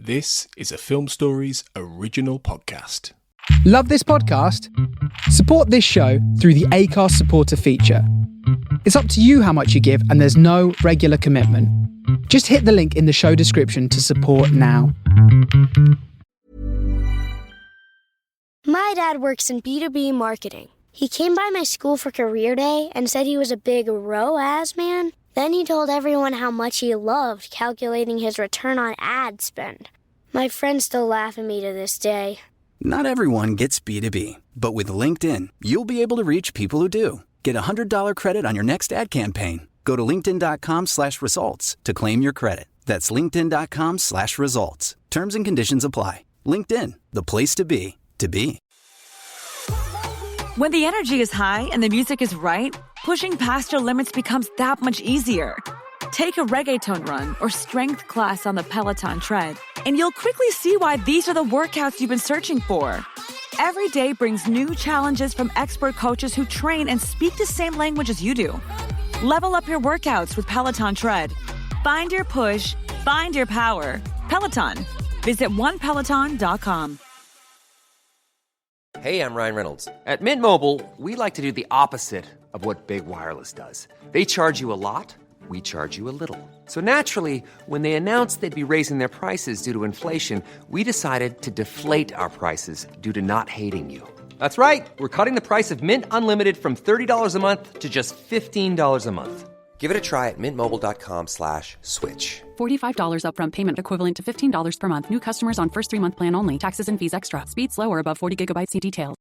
This is a Film Stories original podcast. Love this podcast? Support this show through the Acast supporter feature. It's up to you how much you give, and there's no regular commitment. Just hit the link in the show description to support now. My dad works in B2B marketing. He came by my school for career day and said he was a big ROAS man. Then he told everyone how much he loved calculating his return on ad spend. My friends still laugh at me to this day. Not everyone gets B2B, but with LinkedIn, you'll be able to reach people who do. Get a $100 credit on your next ad campaign. Go to linkedin.com/results to claim your credit. That's linkedin.com/results. Terms and conditions apply. LinkedIn, the place to be, to be. When the energy is high and the music is right, pushing past your limits becomes that much easier. Take a reggaeton run or strength class on the Peloton tread, and you'll quickly see why these are the workouts you've been searching for. Every day brings new challenges from expert coaches who train and speak the same language as you do. Level up your workouts with Peloton Tread. Find your push, find your power. Peloton. Visit onepeloton.com. Hey, I'm Ryan Reynolds. At Mint Mobile, we like to do the opposite of what Big Wireless does. They charge you a lot, we charge you a little. So naturally, when they announced they'd be raising their prices due to inflation, we decided to deflate our prices due to not hating you. That's right. We're cutting the price of Mint Unlimited from $30 a month to just $15 a month. Give it a try at mintmobile.com/switch. $45 upfront payment equivalent to $15 per month. New customers on first 3-month plan only. Taxes and fees extra. Speed slower above 40 gigabytes. See details.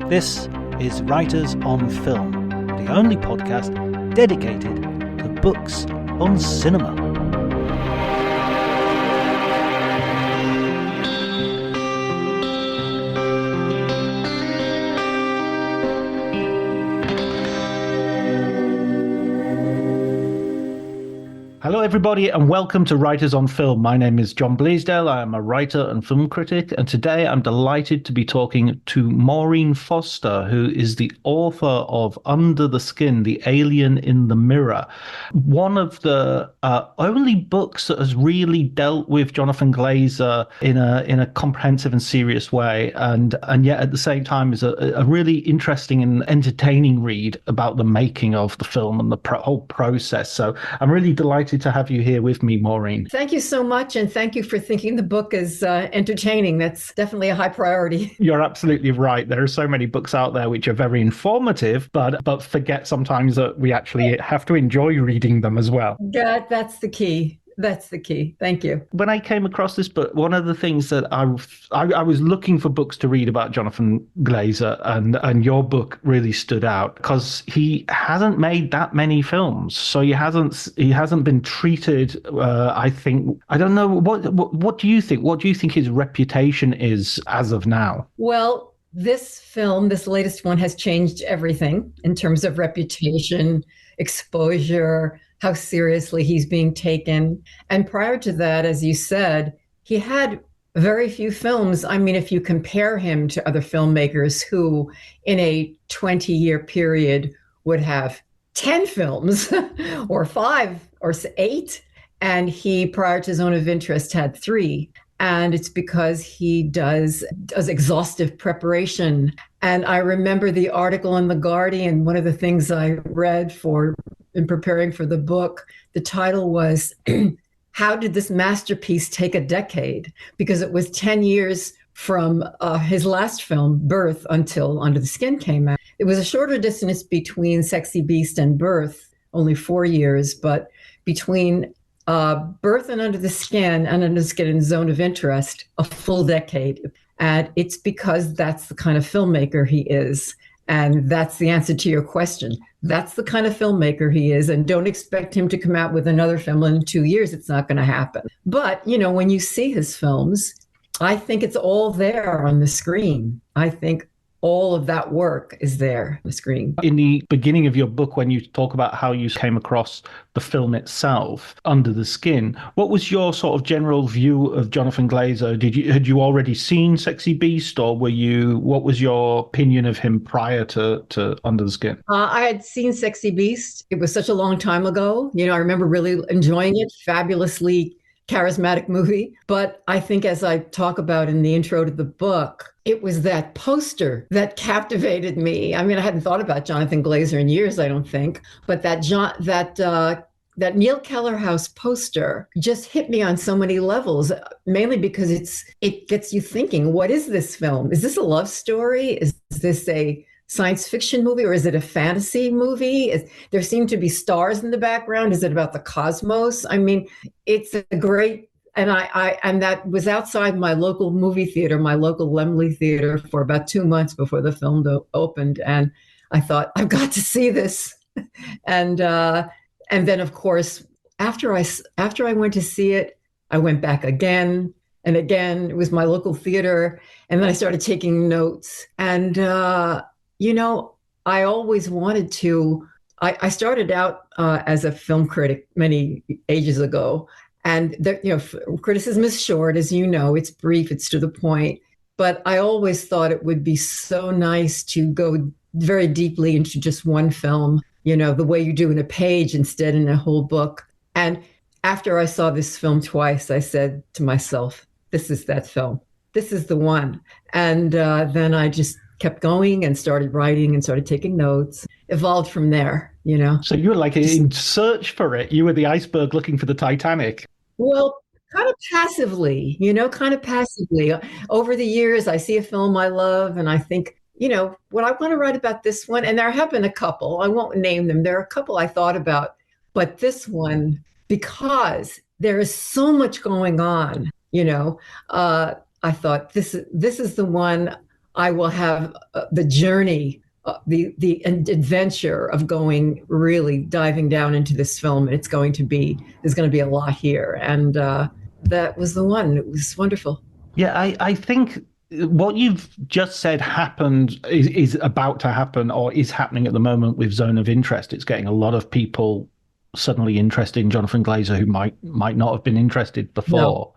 This is Writers on Film, the only podcast dedicated to books on cinema. Hello everybody and welcome to Writers on Film. My name is John Blaisdell. I am a writer and film critic, and today I'm delighted to be talking to Maureen Foster, who is the author of Under the Skin, The Alien in the Mirror, one of the only books that has really dealt with Jonathan Glazer in a comprehensive and serious way, and yet at the same time is a really interesting and entertaining read about the making of the film and the whole process. So I'm really delighted to have you here with me, Maureen. Thank you so much, and thank you for thinking the book is entertaining. That's definitely a high priority. You're absolutely right. There are so many books out there which are very informative, but forget sometimes that we actually have to enjoy reading them as well. That's the key. That's the key. Thank you. When I came across this book, one of the things that I was looking for books to read about Jonathan Glazer, and your book really stood out because he hasn't made that many films, so he hasn't been treated. I think, I don't know, what do you think? What do you think his reputation is as of now? Well, this film, this latest one, has changed everything in terms of reputation, exposure, how seriously he's being taken. And prior to that, as you said, he had very few films. I mean, if you compare him to other filmmakers who in a 20-year period would have 10 films or 5 or 8, and he, prior to Zone of Interest, had 3. And it's because he does exhaustive preparation. And I remember the article in The Guardian, one of the things I read in preparing for the book, the title was, How Did This Masterpiece Take a Decade? Because it was 10 years from his last film, Birth, until Under the Skin came out. It was a shorter distance between Sexy Beast and Birth, only 4 years, but between Birth and Under the Skin and Zone of Interest, a full decade. And it's because that's the kind of filmmaker he is. And that's the answer to your question. That's the kind of filmmaker he is. And don't expect him to come out with another film in 2 years. It's not going to happen. But, when you see his films, I think it's all there on the screen. I think all of that work is there on the screen. In the beginning of your book, when you talk about how you came across the film itself, Under the Skin, what was your sort of general view of Jonathan Glazer? Had you already seen Sexy Beast, or what was your opinion of him prior to Under the Skin? I had seen Sexy Beast. It was such a long time ago. I remember really enjoying it. Fabulously charismatic movie. But I think, as I talk about in the intro to the book, it was that poster that captivated me. I mean, I hadn't thought about Jonathan Glazer in years, I don't think, but that Neil Kellerhouse poster just hit me on so many levels, mainly because it gets you thinking, what is this film? Is this a love story? Is this a science fiction movie, or is it a fantasy movie? There seem to be stars in the background. Is it about the cosmos? I mean, it's a great, and and that was outside my local movie theater, my local Laemmle Theater, for about 2 months before the film opened. And I thought, I've got to see this. And then, of course, after I went to see it, I went back again and again. It was my local theater. And then I started taking notes. And, I always wanted to, I started out as a film critic many ages ago. And, criticism is short, as you know, it's brief, it's to the point. But I always thought it would be so nice to go very deeply into just one film, the way you do in a page instead in a whole book. And after I saw this film twice, I said to myself, this is that film. This is the one. And then I just kept going and started writing and started taking notes, evolved from there, So you were like in search for it. You were the iceberg looking for the Titanic. Well, kind of passively. Over the years, I see a film I love and I think, what I want to write about this one. And there have been a couple, I won't name them. There are a couple I thought about, but this one, because there is so much going on, I thought this is the one. I will have the journey, the adventure of really diving down into this film. There's going to be a lot here. And that was the one. It was wonderful. Yeah, I think what you've just said happened, is about to happen, or is happening at the moment with Zone of Interest. It's getting a lot of people suddenly interested in Jonathan Glazer who might not have been interested before. No.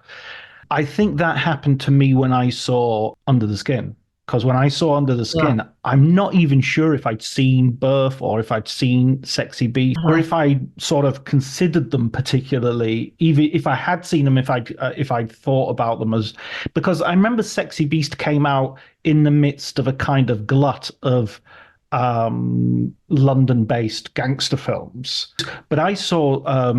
I think that happened to me when I saw Under the Skin. Because when I saw Under the Skin, I'm not even sure if I'd seen Birth or if I'd seen Sexy Beast, or if I sort of considered them particularly, even if I had seen them, if I'd thought about them as, because I remember Sexy Beast came out in the midst of a kind of glut of London-based gangster films. But I saw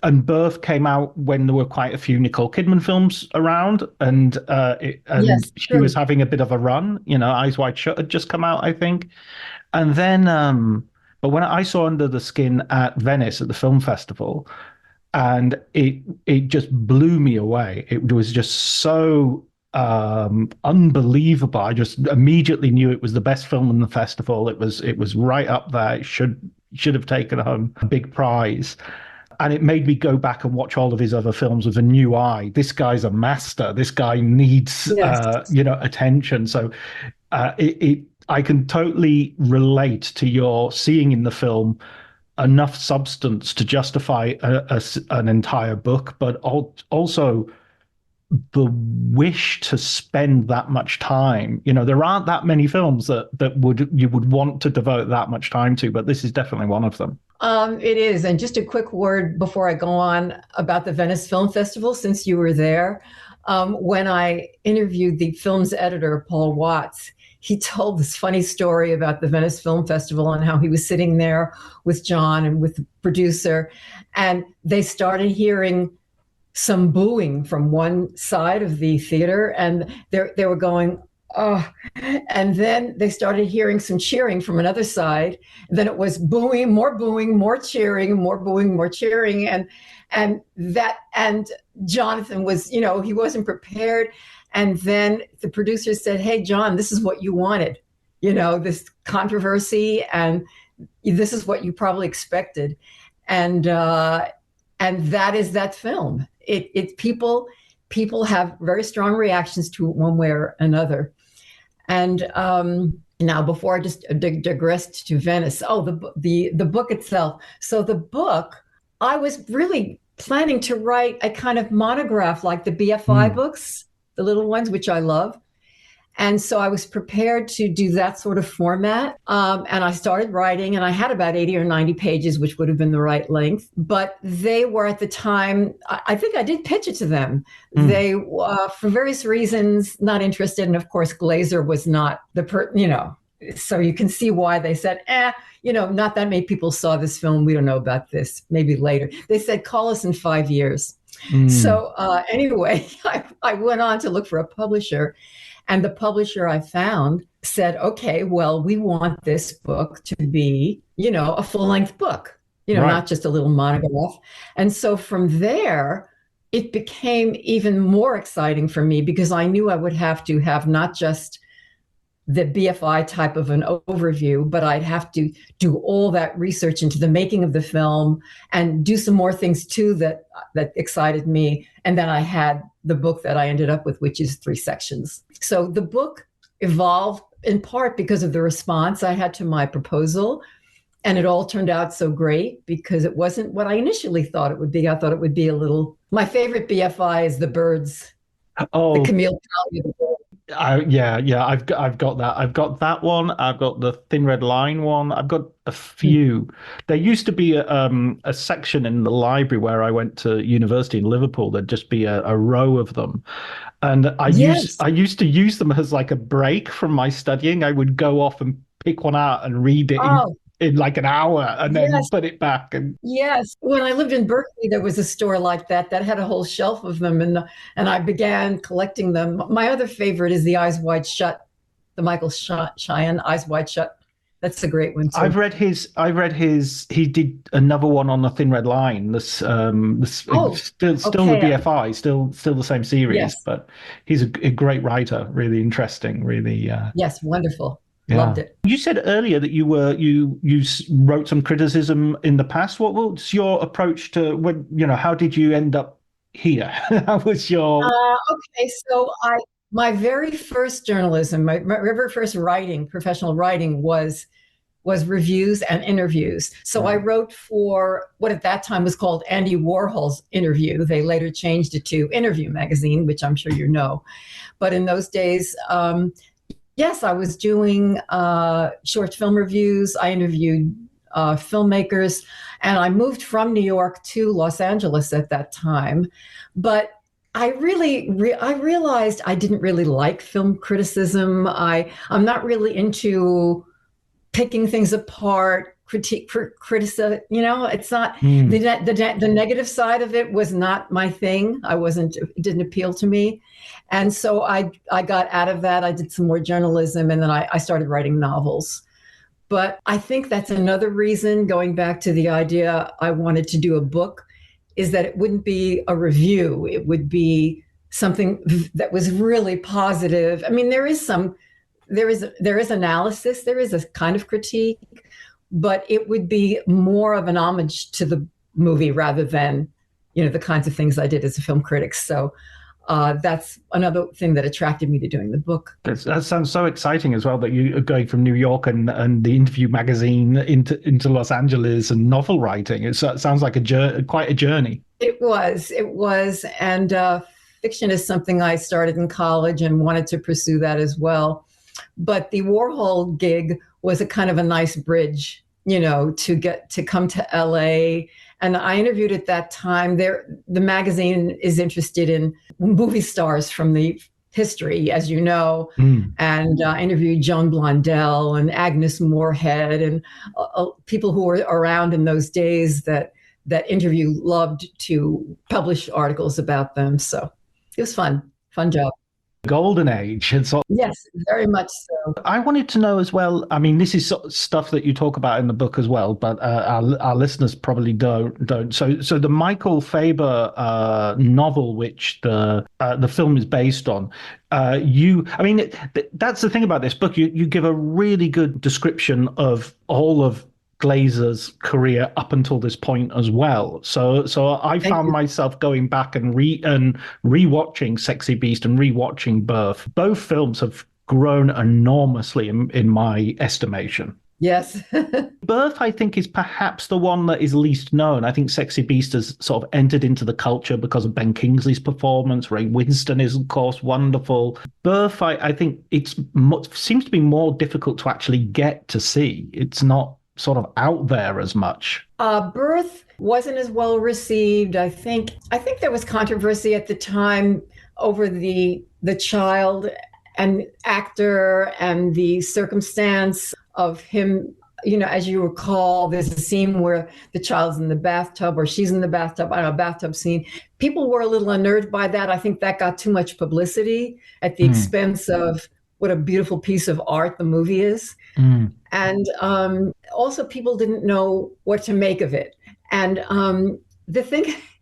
and Birth came out when there were quite a few Nicole Kidman films around, and yes, she was having a bit of a run. Eyes Wide Shut had just come out, I think. And then, but when I saw Under the Skin at Venice at the film festival, and it just blew me away. It was just so unbelievable. I just immediately knew it was the best film in the festival. It was right up there. It should have taken home a big prize. And it made me go back and watch all of his other films with a new eye. This guy's a master. This guy needs, attention. So I can totally relate to your seeing in the film enough substance to justify an entire book, but also the wish to spend that much time. There aren't that many films that you would want to devote that much time to, but this is definitely one of them. It is. And just a quick word before I go on about the Venice Film Festival, since you were there. When I interviewed the film's editor, Paul Watts, he told this funny story about the Venice Film Festival and how he was sitting there with John and with the producer, and they started hearing some booing from one side of the theater, and they were going, oh, and then they started hearing some cheering from another side. And then it was booing, more cheering, more booing, more cheering. And Jonathan was, he wasn't prepared. And then the producer said, hey, John, this is what you wanted, this controversy, and this is what you probably expected. And that is that film. People have very strong reactions to it one way or another. And Now, before I just digressed to Venice, the book itself. So the book, I was really planning to write a kind of monograph like the BFI books, the little ones, which I love. And so I was prepared to do that sort of format. And I started writing, and I had about 80 or 90 pages, which would have been the right length. But they were at the time, I think I did pitch it to them. They, for various reasons, not interested. And of course, Glazer was not so you can see why they said, not that many people saw this film. We don't know about this. Maybe later. They said, call us in 5 years. So anyway, I went on to look for a publisher. And the publisher I found said, okay, well, we want this book to be, a full-length book, not just a little monograph. And so from there, it became even more exciting for me because I knew I would have to have not just the BFI type of an overview, but I'd have to do all that research into the making of the film and do some more things too that excited me. And then I had the book that I ended up with, which is 3 sections. So the book evolved in part because of the response I had to my proposal. And it all turned out so great because it wasn't what I initially thought it would be. I thought it would be my favorite BFI is the birds. The Camille Paglia. I've got that. I've got that one. I've got the Thin Red Line one. I've got a few. There used to be a section in the library where I went to university in Liverpool. There'd just be a row of them, and I used to use them as like a break from my studying. I would go off and pick one out and read it in like an hour and then put it back. And yes, when I lived in Berkeley, there was a store like that had a whole shelf of them, and I began collecting them. My other favorite is the Eyes Wide Shut, the Michael Cheyenne Eyes Wide Shut. That's a great one too. I've read his. He did another one on the Thin Red Line. Still the BFI, still the same series, but he's a great writer. Really interesting. Really. Yes, wonderful. Loved it. You said earlier that you wrote some criticism in the past. What was your approach to how did you end up here? How was your? Okay, so my very first journalism, my very first writing, professional writing was reviews and interviews. So I wrote for what at that time was called Andy Warhol's Interview. They later changed it to Interview Magazine, which I'm sure you know. But in those days, yes, I was doing short film reviews. I interviewed filmmakers, and I moved from New York to Los Angeles at that time. But I realized I didn't really like film criticism. I'm not really into picking things apart, criticism. It's not the negative side of it was not my thing. It didn't appeal to me. And so I got out of that. I did some more journalism, and then I started writing novels. But I think that's another reason, going back to the idea I wanted to do a book, is that it wouldn't be a review. It would be something that was really positive. I mean, there is analysis, there is a kind of critique, but it would be more of an homage to the movie rather than, the kinds of things I did as a film critic. So that's another thing that attracted me to doing the book. That sounds so exciting as well, that you are going from New York and the Interview Magazine into Los Angeles and novel writing. It sounds like quite a journey. It was. And fiction is something I started in college and wanted to pursue that as well. But the Warhol gig was a kind of a nice bridge, to come to LA. And I interviewed at that time. The magazine is interested in movie stars from the history, as you know. And I interviewed Joan Blondell and Agnes Moorehead and people who were around in those days that Interview loved to publish articles about them. So it was fun job. Golden age. And so, yes, very much so. I wanted to know as well, I mean, this is stuff that you talk about in the book as well, but our listeners probably don't. So the Michael Faber novel, which the film is based on, that's the thing about this book. You give a really good description of all of Glazer's career up until this point as well. So I found myself going back and rewatching Sexy Beast and rewatching Birth. Both films have grown enormously in my estimation. Yes. Birth, I think, is perhaps the one that is least known. I think Sexy Beast has sort of entered into the culture because of Ben Kingsley's performance. Ray Winston is, of course, wonderful. Birth, I think seems to be more difficult to actually get to see. It's not sort of out there as much. Birth wasn't as well received. I think there was controversy at the time over the child and actor and the circumstance of him. You know, as you recall, there's a scene where the child's in the bathtub or she's in the bathtub. I don't know, bathtub scene. People were a little unnerved by that. I think that got too much publicity at the expense of what a beautiful piece of art the movie is. And also people didn't know what to make of it. And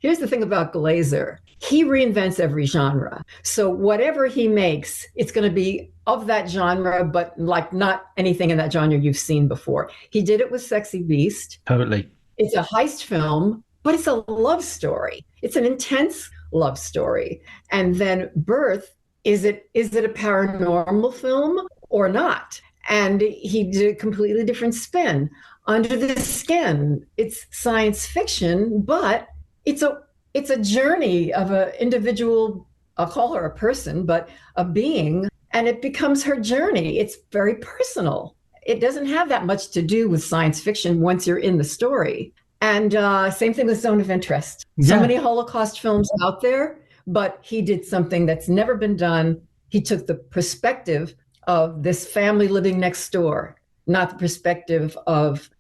here's the thing about Glazer. He reinvents every genre. So whatever he makes, it's going to be of that genre, but like not anything in that genre you've seen before. He did it with Sexy Beast. Totally. It's a heist film, but it's a love story. It's an intense love story. And then Birth, is it a paranormal film or not? And he did a completely different spin. Under the Skin, it's science fiction, but it's a journey of an individual, I'll call her a person, but a being, and it becomes her journey. It's very personal. It doesn't have that much to do with science fiction once you're in the story. And same thing with Zone of Interest. Yeah. So many Holocaust films out there, but he did something that's never been done. He took the perspective of this family living next door, not the perspective of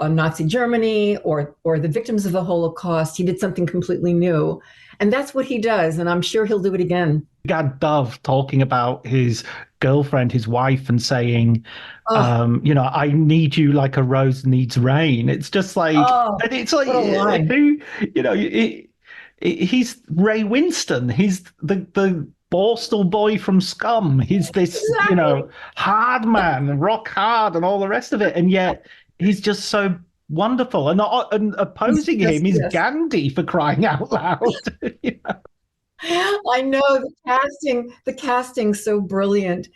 Nazi Germany or the victims of the Holocaust. He did something completely new. And that's what he does. And I'm sure he'll do it again. Gad Dove talking about his girlfriend, his wife, and saying, I need you like a rose needs rain. It's just like, and it's like, he's Ray Winston. He's the Borstal boy from Scum. He's this, hard man, rock hard, and all the rest of it. And yet he's just so wonderful. And opposing him is Gandhi, for crying out loud. I know the casting's so brilliant.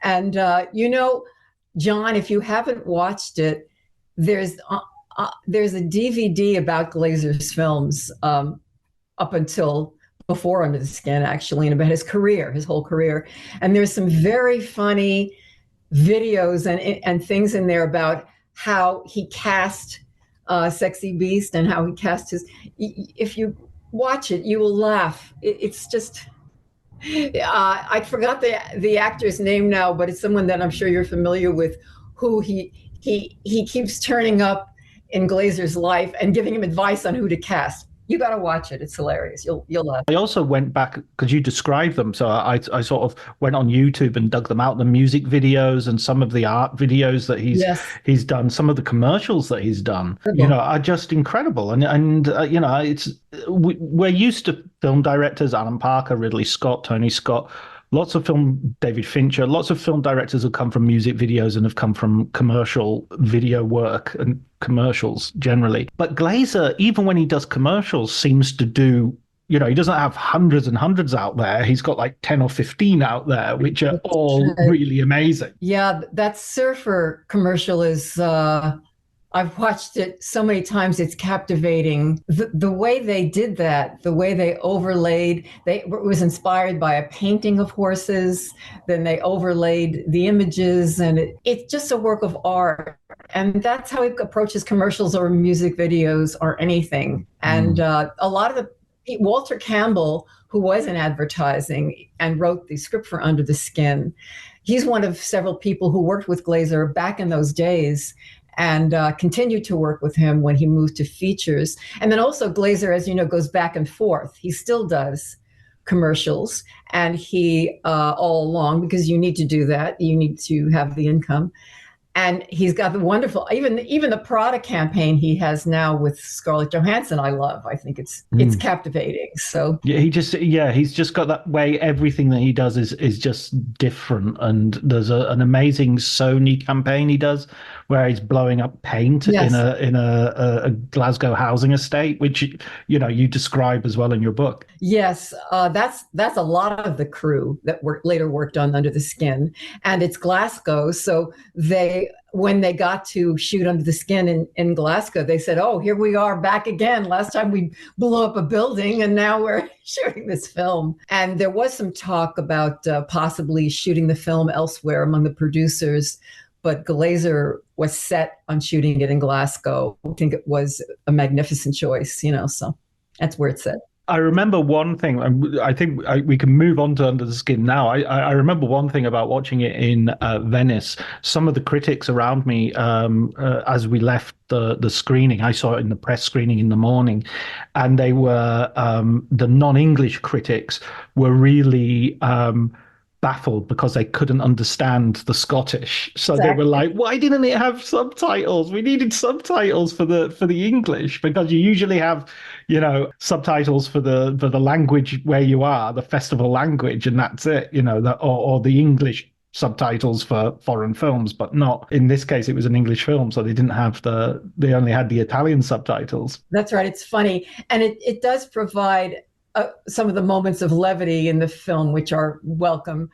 And, John, if you haven't watched it, there's a DVD about Glazer's films up until before Under the Skin, actually, and about his whole career. And there's some very funny videos and things in there about how he cast Sexy Beast and how he cast his. If you watch it, you will laugh. It's just. I forgot the actor's name now, but it's someone that I'm sure you're familiar with, who he keeps turning up in Glazer's life and giving him advice on who to cast. You got to watch it. It's hilarious. You'll laugh. I also went back because you described them. So I sort of went on YouTube and dug them out, the music videos and some of the art videos that he's done, some of the commercials that he's done, are just incredible. And we're used to film directors, Alan Parker, Ridley Scott, Tony Scott, David Fincher, lots of film directors have come from music videos and have come from commercial video work and commercials generally. But Glazer, even when he does commercials, seems to do, he doesn't have hundreds and hundreds out there. He's got like 10 or 15 out there, which are all really amazing. Yeah, that surfer commercial is, I've watched it so many times. It's captivating. The way they did that, the way they overlaid, it was inspired by a painting of horses. Then they overlaid the images, and it's just a work of art. And that's how he approaches commercials or music videos or anything. And a lot of Walter Campbell, who was in advertising and wrote the script for Under the Skin, he's one of several people who worked with Glazer back in those days, and continued to work with him when he moved to features. And then also Glazer, as you know, goes back and forth. He still does commercials, and he all along, because you need to do that, you need to have the income. And he's got the wonderful, even the Prada campaign he has now with Scarlett Johansson, I love. I think it's captivating. So he's just got that way. Everything that he does is just different. And there's an amazing Sony campaign he does where he's blowing up paint Yes. in a Glasgow housing estate, which you describe as well in your book. Yes, that's a lot of the crew that later worked on Under the Skin, and it's Glasgow. So when they got to shoot Under the Skin in Glasgow, they said, "Oh, here we are back again. Last time we blew up a building, and now we're shooting this film." And there was some talk about possibly shooting the film elsewhere among the producers, but Glazer was set on shooting it in Glasgow. I think it was a magnificent choice, so that's where it's set. I remember one thing, and I think we can move on to Under the Skin now. I remember one thing about watching it in Venice. Some of the critics around me, as we left the screening, I saw it in the press screening in the morning, and they were, the non-English critics were really baffled because they couldn't understand the Scottish. So They were like, why didn't it have subtitles? We needed subtitles for the English, because you usually have, subtitles for the language where you are, the festival language, and that's it, or the English subtitles for foreign films, but not in this case. It was an English film, so they didn't have they only had the Italian subtitles. That's right. It's funny. And it does provide some of the moments of levity in the film, which are welcome,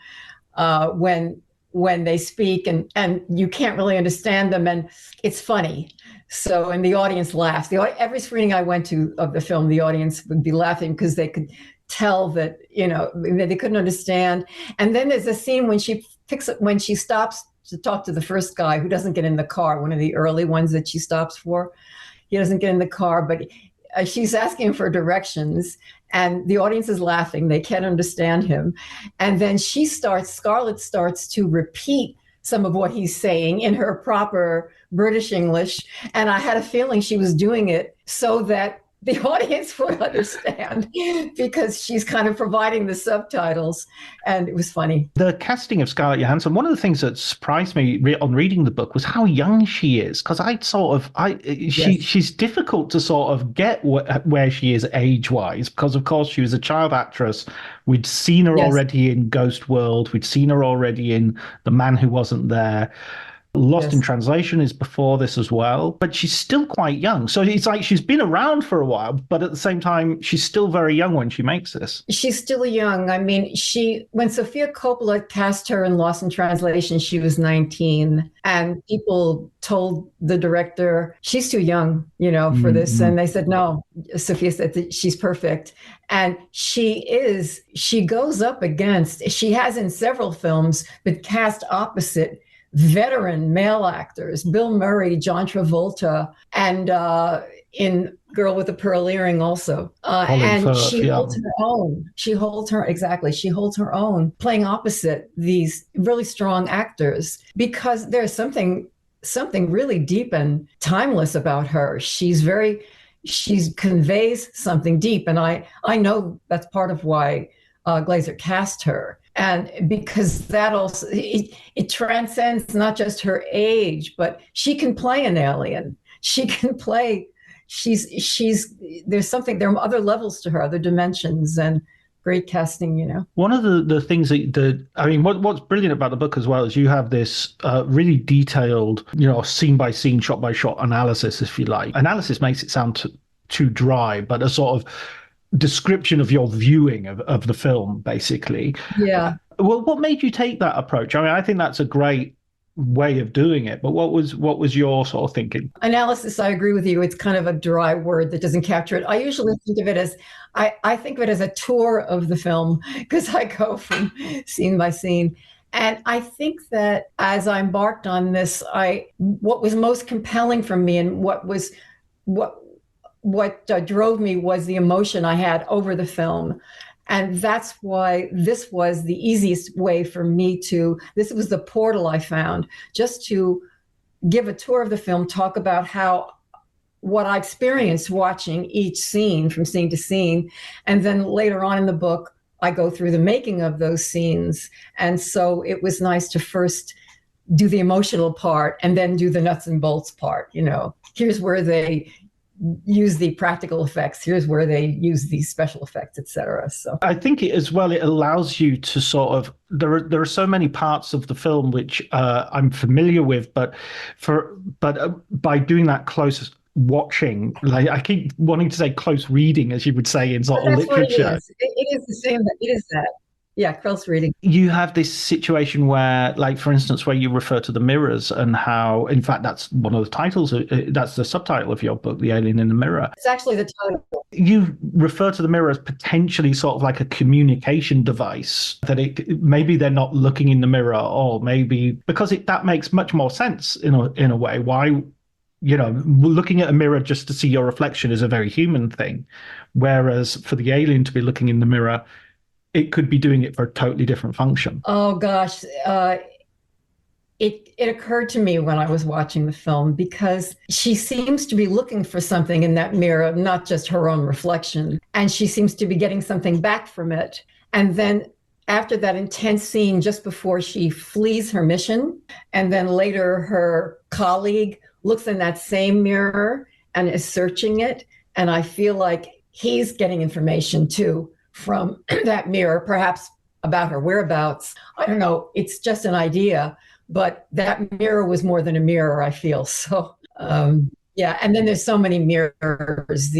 when they speak and you can't really understand them, and it's funny. So, and the audience laughs. Every screening I went to of the film, the audience would be laughing because they could tell that, they couldn't understand. And then there's a scene when she stops to talk to the first guy who doesn't get in the car, one of the early ones that she stops for. He doesn't get in the car, but she's asking for directions, and the audience is laughing. They can't understand him. And then Scarlett starts to repeat some of what he's saying in her proper British English. And I had a feeling she was doing it so that the audience would understand, because she's kind of providing the subtitles, and it was funny. The casting of Scarlett Johansson, one of the things that surprised me on reading the book was how young she is, because she's difficult to sort of get where she is age-wise, because of course she was a child actress. We'd seen her already in Ghost World. We'd seen her already in The Man Who Wasn't There. Lost in Translation is before this as well, but she's still quite young. So it's like she's been around for a while, but at the same time, she's still very young when she makes this. She's still young. I mean, when Sofia Coppola cast her in Lost in Translation, she was 19, and people told the director, she's too young, for this. And they said, no, Sofia said that she's perfect. And she goes up against, she has in several films been cast opposite veteran male actors, Bill Murray, John Travolta, and in Girl with a Pearl Earring also. And Firth, she holds her own. She holds her own, playing opposite these really strong actors, because there's something really deep and timeless about her. She conveys something deep. And I know that's part of why Glazer cast her. And because that also, it transcends not just her age, but she can play an alien. She can play, there are other levels to her, other dimensions, and great casting, One of the things what's brilliant about the book as well is you have this really detailed, scene by scene, shot by shot analysis, if you like. Analysis makes it sound too dry, but a sort of description of your viewing of the film, basically. Yeah. Well, what made you take that approach? I mean, I think that's a great way of doing it, but what was your sort of thinking? Analysis, I agree with you. It's kind of a dry word that doesn't capture it. I usually think of it as, I think of it as a tour of the film, because I go from scene by scene. And I think that as I embarked on this, what was most compelling for me, and what drove me, was the emotion I had over the film. And that's why this was the easiest way for me this was the portal I found, just to give a tour of the film, talk about what I experienced watching each scene from scene to scene. And then later on in the book, I go through the making of those scenes. And so it was nice to first do the emotional part and then do the nuts and bolts part. Here's where they use the practical effects. Here's where they use these special effects, etc. So I think it as well, it allows you to sort of, there are so many parts of the film which I'm familiar with, but by doing that close watching, like I keep wanting to say close reading, as you would say in sort of that's literature. what it is. It is the same. It is that. Yeah, close reading. You have this situation where, like, for instance, where you refer to the mirrors and how, in fact, that's one of the titles, that's the subtitle of your book, The Alien in the Mirror. It's actually the title. You refer to the mirror as potentially sort of like a communication device, that maybe they're not looking in the mirror, or maybe because that makes much more sense in a way. Why, looking at a mirror just to see your reflection is a very human thing, whereas for the alien to be looking in the mirror, it could be doing it for a totally different function. Oh gosh, it occurred to me when I was watching the film, because she seems to be looking for something in that mirror, not just her own reflection, and she seems to be getting something back from it. And then after that intense scene just before she flees her mission, and then later her colleague looks in that same mirror and is searching it, and I feel like he's getting information too from that mirror, perhaps about her whereabouts. I don't know. It's just an idea, but that mirror was more than a mirror, I feel. So, yeah. And then there's so many mirrors,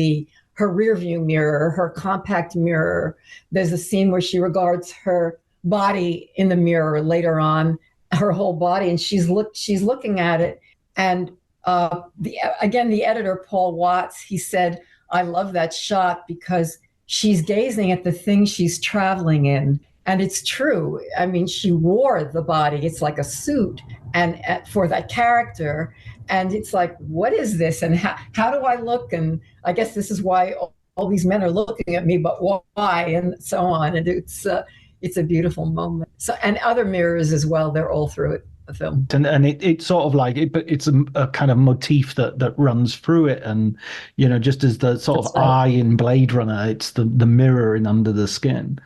her rear view mirror, her compact mirror. There's a scene where she regards her body in the mirror later on, her whole body, and she's looking at it. And the editor, Paul Watts, he said, I love that shot because she's gazing at the thing she's traveling in. And it's true. I mean, she wore the body. It's like a suit and for that character. And it's like, what is this? And how do I look? And I guess this is why all these men are looking at me, but why? And so on. And it's a beautiful moment. So, and other mirrors as well. They're all through it. The film. And it's sort of like it, but it's a kind of motif that runs through it, and just as the sort of eye in Blade Runner, it's the mirror in Under the Skin.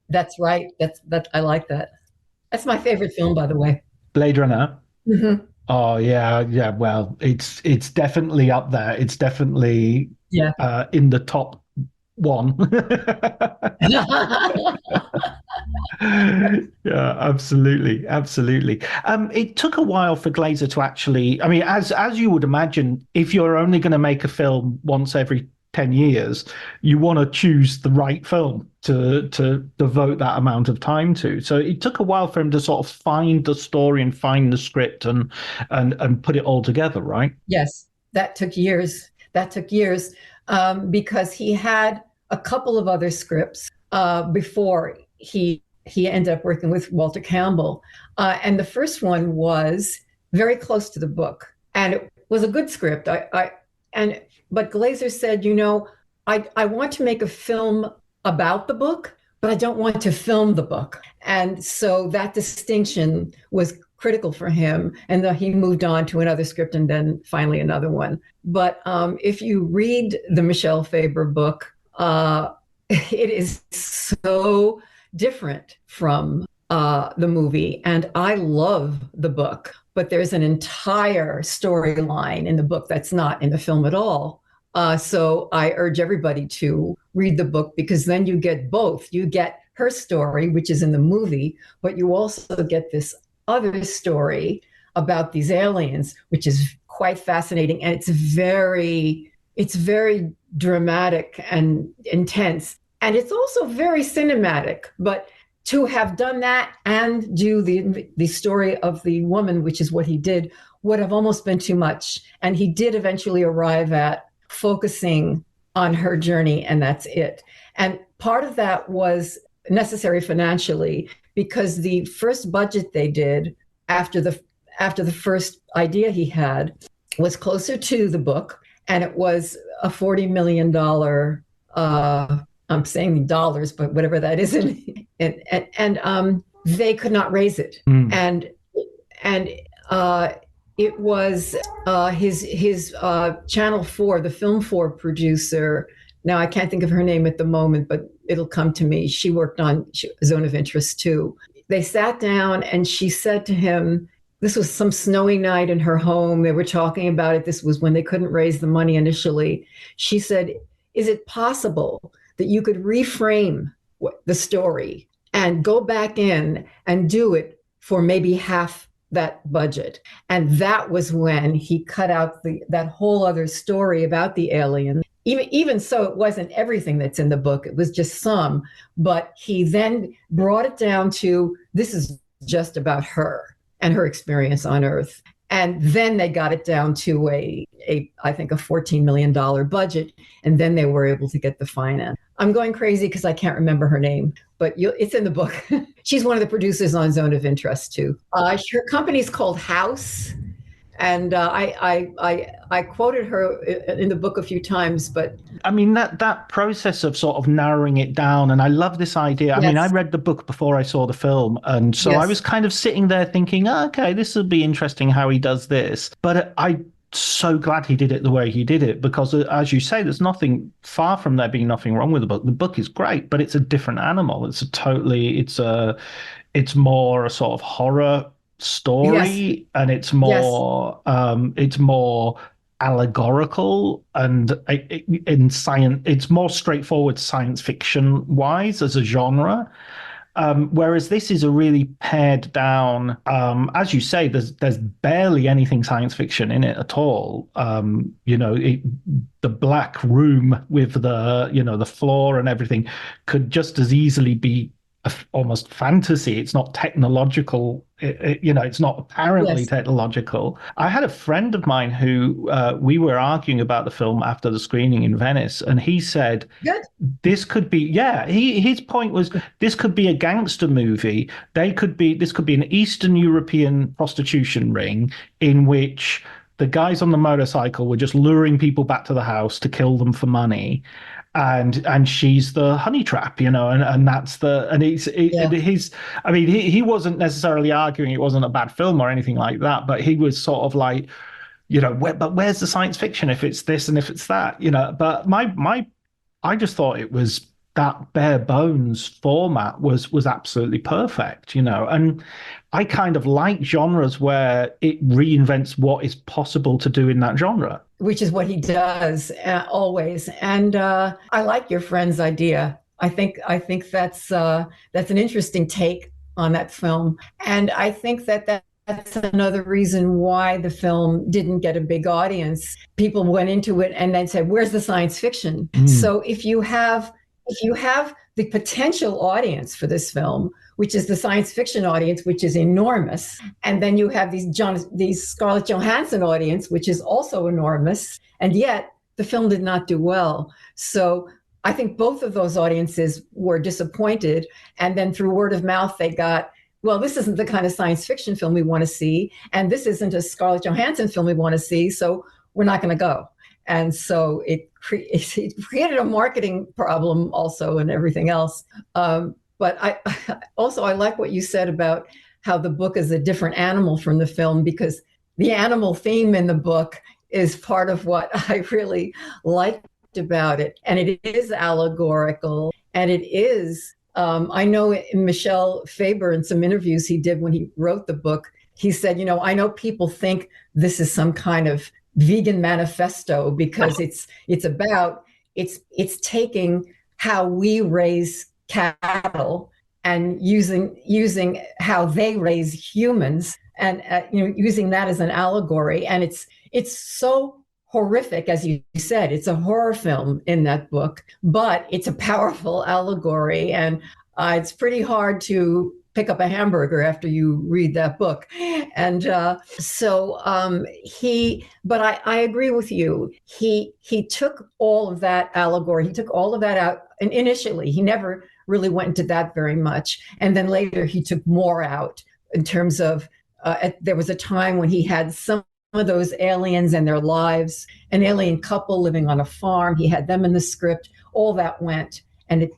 That's right. That I like that. That's my favorite film, by the way. Blade Runner. Mm-hmm. Oh yeah. Well, it's definitely up there. It's definitely in the top one. Yeah, absolutely. It took a while for Glazer to actually, I mean, as you would imagine, if you're only going to make a film once every 10 years, you want to choose the right film to devote that amount of time to. So it took a while for him to sort of find the story and find the script and put it all together, right? Yes, that took years. Because he had a couple of other scripts before he ended up working with Walter Campbell. And the first one was very close to the book. And it was a good script. But Glazer said, I want to make a film about the book, but I don't want to film the book. And so that distinction was critical for him. And he moved on to another script and then finally another one. But if you read the Michel Faber book, it is so different from the movie. And I love the book, but there's an entire storyline in the book that's not in the film at all. So I urge everybody to read the book, because then you get both. You get her story, which is in the movie, but you also get this other story about these aliens, which is quite fascinating. And it's very dramatic and intense. And it's also very cinematic. But to have done that and do the story of the woman, which is what he did, would have almost been too much. And he did eventually arrive at focusing on her journey, and that's it. And part of that was necessary financially, because the first budget they did after the first idea he had was closer to the book, and it was a $40 million, I'm saying dollars, but whatever that is, and they could not raise it. And it was his Channel 4, the Film 4 producer. Now, I can't think of her name at the moment, but it'll come to me. She worked on Zone of Interest too. They sat down and she said to him, This was some snowy night in her home. They were talking about it. This was when they couldn't raise the money initially. She said, is it possible that you could reframe the story and go back in and do it for maybe half that budget? And that was when he cut out that whole other story about the alien. Even so, it wasn't everything that's in the book. It was just some. But he then brought it down to, this is just about her and her experience on Earth. And then they got it down to I think a $14 million budget. And then they were able to get the finance. I'm going crazy because I can't remember her name, but it's in the book. She's one of the producers on Zone of Interest too. Her company's called House. And I quoted her in the book a few times, but I mean, that process of sort of narrowing it down, and I love this idea. I mean, I read the book before I saw the film, and so I was kind of sitting there thinking, okay, this will be interesting how he does this. But I'm so glad he did it the way he did it, because as you say, there's nothing, far from there being nothing wrong with the book. The book is great, but it's a different animal. It's more a sort of horror story, and it's more allegorical and in science. It's more straightforward science fiction wise as a genre. Whereas this is a really pared down, as you say, there's barely anything science fiction in it at all. The black room with the floor and everything could just as easily be almost fantasy. It's not technological. It's not apparently technological. I had a friend of mine who we were arguing about the film after the screening in Venice, and he said, this could be, his point was, this could be a gangster movie. This could be an Eastern European prostitution ring in which the guys on the motorcycle were just luring people back to the house to kill them for money. And she's the honey trap, and that's he wasn't necessarily arguing it wasn't a bad film or anything like that, but he was sort of like, but where's the science fiction if it's this and if it's that, but I just thought it was that bare bones format was absolutely perfect, and I kind of like genres where it reinvents what is possible to do in that genre. Which is what he does always. And I like your friend's idea. I think that's an interesting take on that film. And I think that's another reason why the film didn't get a big audience. People went into it and then said, where's the science fiction? So if you have the potential audience for this film, which is the science fiction audience, which is enormous, and then you have these Scarlett Johansson audience, which is also enormous, and yet the film did not do well. So I think both of those audiences were disappointed, and then through word of mouth, they got, well, this isn't the kind of science fiction film we want to see, and this isn't a Scarlett Johansson film we want to see, so we're not going to go. And so it created a marketing problem also and everything else. But I like what you said about how the book is a different animal from the film, because the animal theme in the book is part of what I really liked about it. And it is allegorical, and it is, I know in Michel Faber, in some interviews he did when he wrote the book, he said, I know people think this is some kind of vegan manifesto because it's taking how we raise cattle and using how they raise humans, and using that as an allegory. And it's so horrific, as you said. It's a horror film in that book, but it's a powerful allegory, and it's pretty hard to pick up a hamburger after you read that book. And but I agree with you. He took all of that allegory, he took all of that out, and initially he never really went into that very much. And then later he took more out in terms of, there was a time when he had some of those aliens and their lives, an alien couple living on a farm, he had them in the script, all that went. And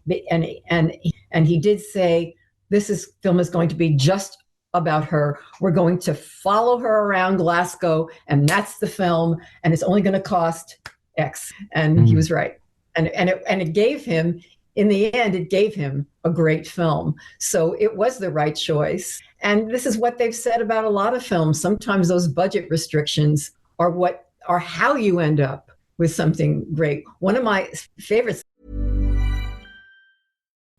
he did say, this film is going to be just about her. We're going to follow her around Glasgow, and that's the film, and it's only going to cost X. And he was right. And it gave him in the end, it gave him a great film. So it was the right choice. And this is what they've said about a lot of films. Sometimes those budget restrictions are how you end up with something great. One of my favorites.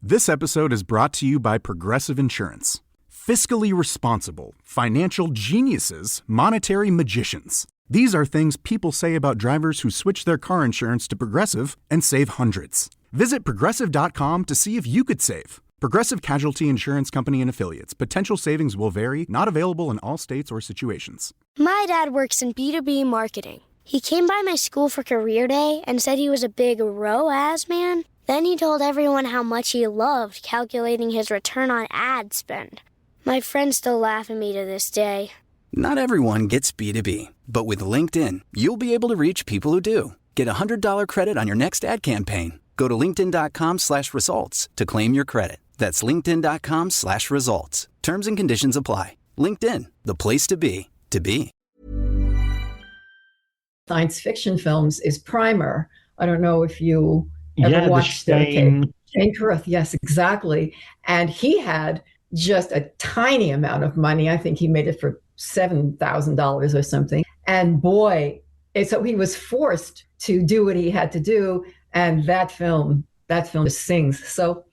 This episode is brought to you by Progressive Insurance. Fiscally responsible, financial geniuses, monetary magicians. These are things people say about drivers who switch their car insurance to Progressive and save hundreds. Visit Progressive.com to see if you could save. Progressive Casualty Insurance Company and Affiliates. Potential savings will vary, not available in all states or situations. My dad works in B2B marketing. He came by my school for career day and said he was a big ROAS man. Then he told everyone how much he loved calculating his return on ad spend. My friends still laugh at me to this day. Not everyone gets B2B, but with LinkedIn, you'll be able to reach people who do. Get a $100 credit on your next ad campaign. Go to linkedin.com/results to claim your credit. That's linkedin.com/results. Terms and conditions apply. LinkedIn, the place to be, to be. Science fiction films is Primer. I don't know if you ever watched Shane Carruth. Yes, exactly. And he had just a tiny amount of money. I think he made it for $7,000 or something. And boy, so he was forced to do what he had to do. And that film just sings. So,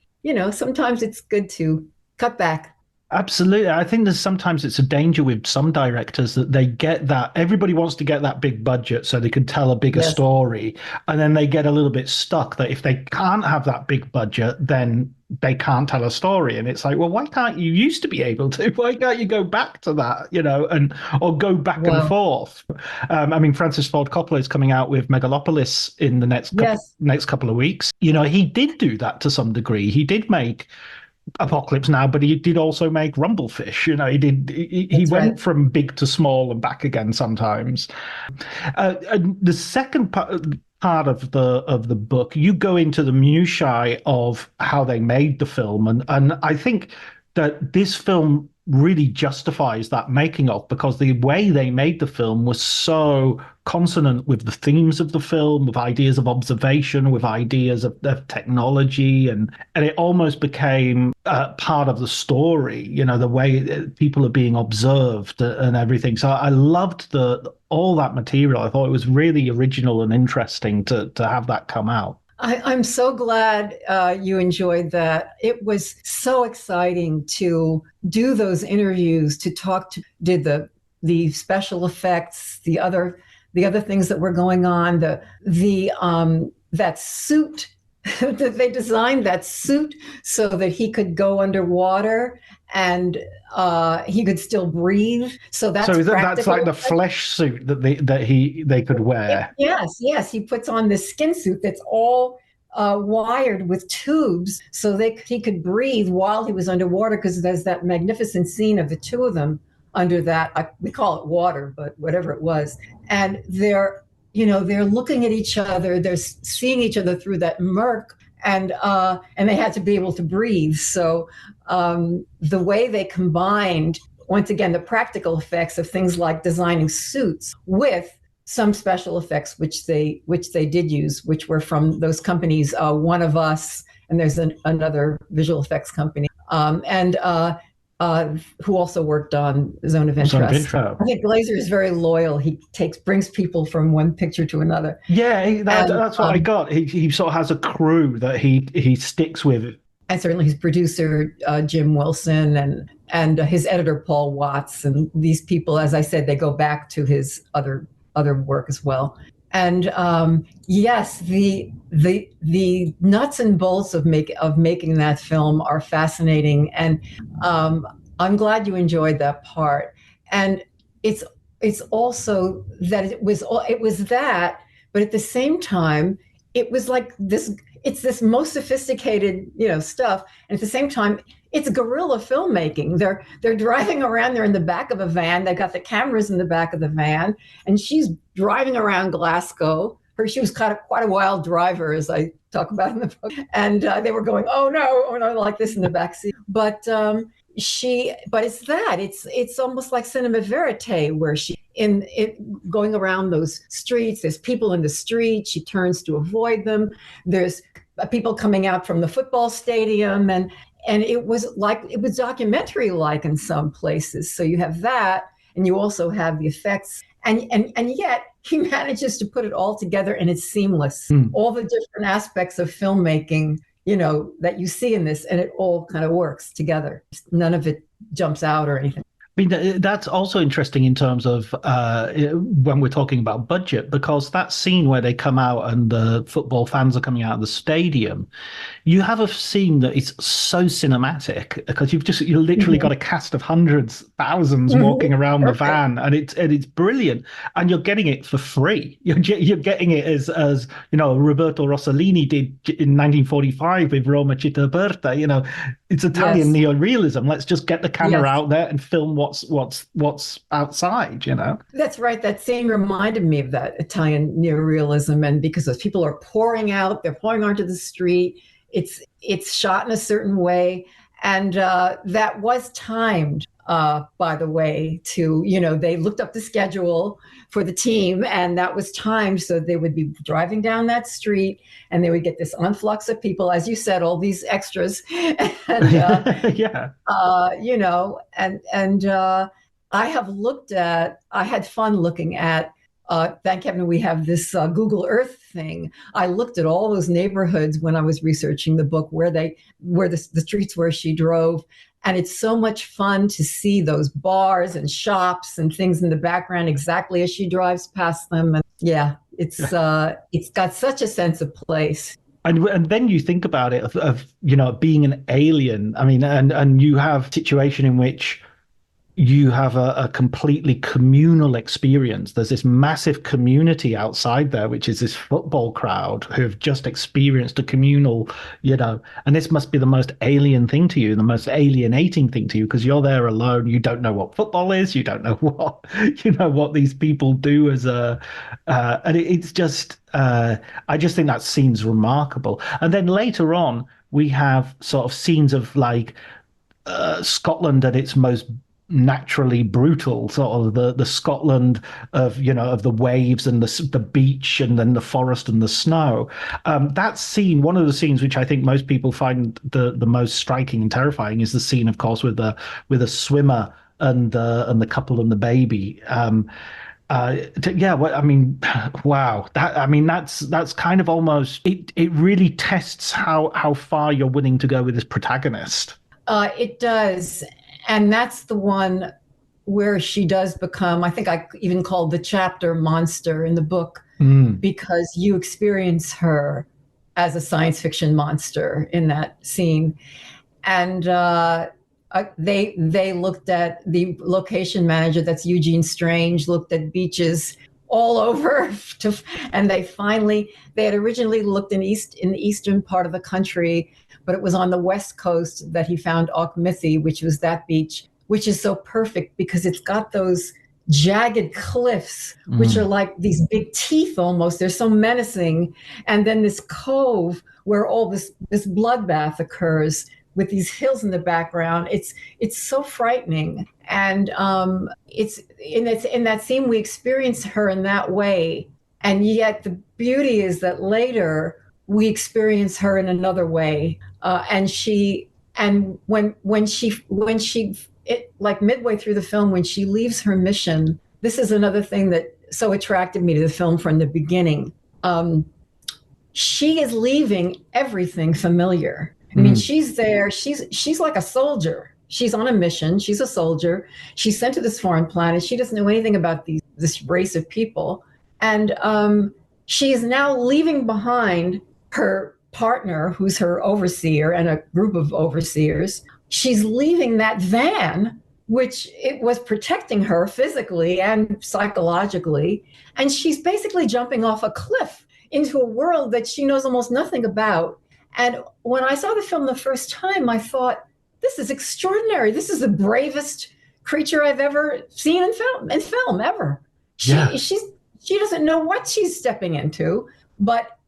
sometimes it's good to cut back. Absolutely. I think sometimes it's a danger with some directors that they get that everybody wants to get that big budget so they can tell a bigger story. And then they get a little bit stuck that if they can't have that big budget, then they can't tell a story. And it's like, well, why can't you used to be able to? Why can't you go back to that, or go back and forth? Francis Ford Coppola is coming out with Megalopolis in the next couple of weeks. He did do that to some degree. He did make Apocalypse Now, but he did also make Rumblefish. He went from big to small and back again sometimes. And the second part of the book, you go into the minutiae of how they made the film, and I think that this film really justifies that making of, because the way they made the film was so consonant with the themes of the film, with ideas of observation, with ideas of technology, and it almost became part of the story, the way people are being observed and everything. So I loved all that material. I thought it was really original and interesting to have that come out. I'm so glad you enjoyed that. It was so exciting to do those interviews, to talk to, did the special effects, the other things that were going on, that suit that they designed, that suit so that he could go underwater and he could still breathe. So that's like the flesh suit that they could wear. Yes. He puts on this skin suit that's all wired with tubes so he could breathe while he was underwater, because there's that magnificent scene of the two of them under that. We call it water, but whatever it was. And they're looking at each other. They're seeing each other through that murk, and they had to be able to breathe. So the way they combined, once again, the practical effects of things like designing suits with some special effects, which they did use, which were from those companies, One of Us, and there's another visual effects company, who also worked on Zone of Interest. I think Glazer is very loyal. He brings people from one picture to another. Yeah, that's what I got. He sort of has a crew that he sticks with. And certainly his producer, Jim Wilson, and his editor, Paul Watts. And these people, as I said, they go back to his other work as well. And yes, the nuts and bolts of making that film are fascinating. And I'm glad you enjoyed that part. And it's also that it was that, but at the same time, it was like this. It's this most sophisticated, stuff, and at the same time, it's guerrilla filmmaking. They're driving around. They're in the back of a van. They've got the cameras in the back of the van, and she's driving around Glasgow. She was quite a wild driver, as I talk about in the book. And they were going, oh no, like this in the back seat. But it's almost like cinema verite, where she going around those streets. There's people in the street. She turns to avoid them. There's people coming out from the football stadium, and it was documentary like in some places. So you have that, and you also have the effects, and yet he manages to put it all together, and it's seamless. All the different aspects of filmmaking, that you see in this, and it all kind of works together. None of it jumps out or anything. I mean, that's also interesting in terms of when we're talking about budget, because that scene where they come out and the football fans are coming out of the stadium, you have a scene that is so cinematic because you literally got a cast of hundreds, thousands walking around the van, and it's brilliant, and you're getting it for free. You're getting it as Roberto Rossellini did in 1945 with Roma Città Aperta. It's Italian neorealism. Let's just get the camera out there and film what's outside. That's right. That scene reminded me of that Italian neorealism, and because those people are pouring out, they're pouring onto the street. It's shot in a certain way, and that was timed, by the way, to, they looked up the schedule for the team, and that was timed so they would be driving down that street, and they would get this influx of people, as you said, all these extras, and I had fun looking at. Thank heaven we have this Google Earth thing. I looked at all those neighborhoods when I was researching the book where the streets where she drove. And it's so much fun to see those bars and shops and things in the background exactly as she drives past them. And it's got such a sense of place. And then you think about it of being an alien. I mean, and you have a situation in which you have a completely communal experience. There's this massive community outside there, which is this football crowd who have just experienced a communal, and this must be the most alien thing to you, the most alienating thing to you, because you're there alone. You don't know what football is. You don't know what these people do and it's just, I just think that scene's remarkable. And then later on, we have sort of scenes of like Scotland at its most naturally brutal, sort of the Scotland of the waves and the beach and then the forest and the snow. That scene, one of the scenes which I think most people find the most striking and terrifying, is the scene, of course, with a swimmer and the couple and the baby. Wow. That's kind of almost it really tests how far you're willing to go with this protagonist. It does. And that's the one where she does become, I think I even called the chapter monster in the book, because you experience her as a science fiction monster in that scene. And they looked at, the location manager, that's Eugene Strange, looked at beaches all over, and they had originally looked in the eastern part of the country, but it was on the west coast that he found Auchmithie, which was that beach, which is so perfect because it's got those jagged cliffs, which are like these big teeth almost. They're so menacing. And then this cove where all this bloodbath occurs with these hills in the background. It's so frightening. And it's in that scene, we experience her in that way. And yet the beauty is that later we experience her in another way. Like midway through the film, when she leaves her mission, this is another thing that so attracted me to the film from the beginning. She is leaving everything familiar. I mean, she's there. She's like a soldier. She's on a mission. She's a soldier. She's sent to this foreign planet. She doesn't know anything about this race of people. And she is now leaving behind her partner, who's her overseer, and a group of overseers. She's leaving that van, which it was protecting her physically and psychologically. And she's basically jumping off a cliff into a world that she knows almost nothing about. And when I saw the film the first time, I thought, this is extraordinary. This is the bravest creature I've ever seen in film ever. She doesn't know what she's stepping into, but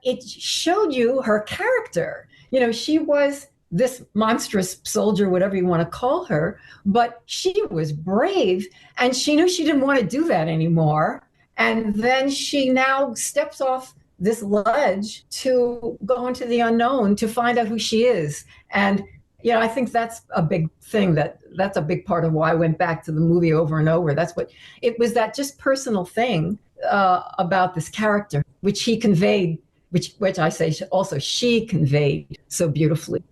it showed you her character. She was this monstrous soldier, whatever you want to call her, but she was brave, and she knew she didn't want to do that anymore. And then she now steps off this ledge to go into the unknown to find out who she is. And I think that's a big thing, that's a big part of why I went back to the movie over and over. That's what it was, that just personal thing about this character, which he conveyed, which I say also she conveyed so beautifully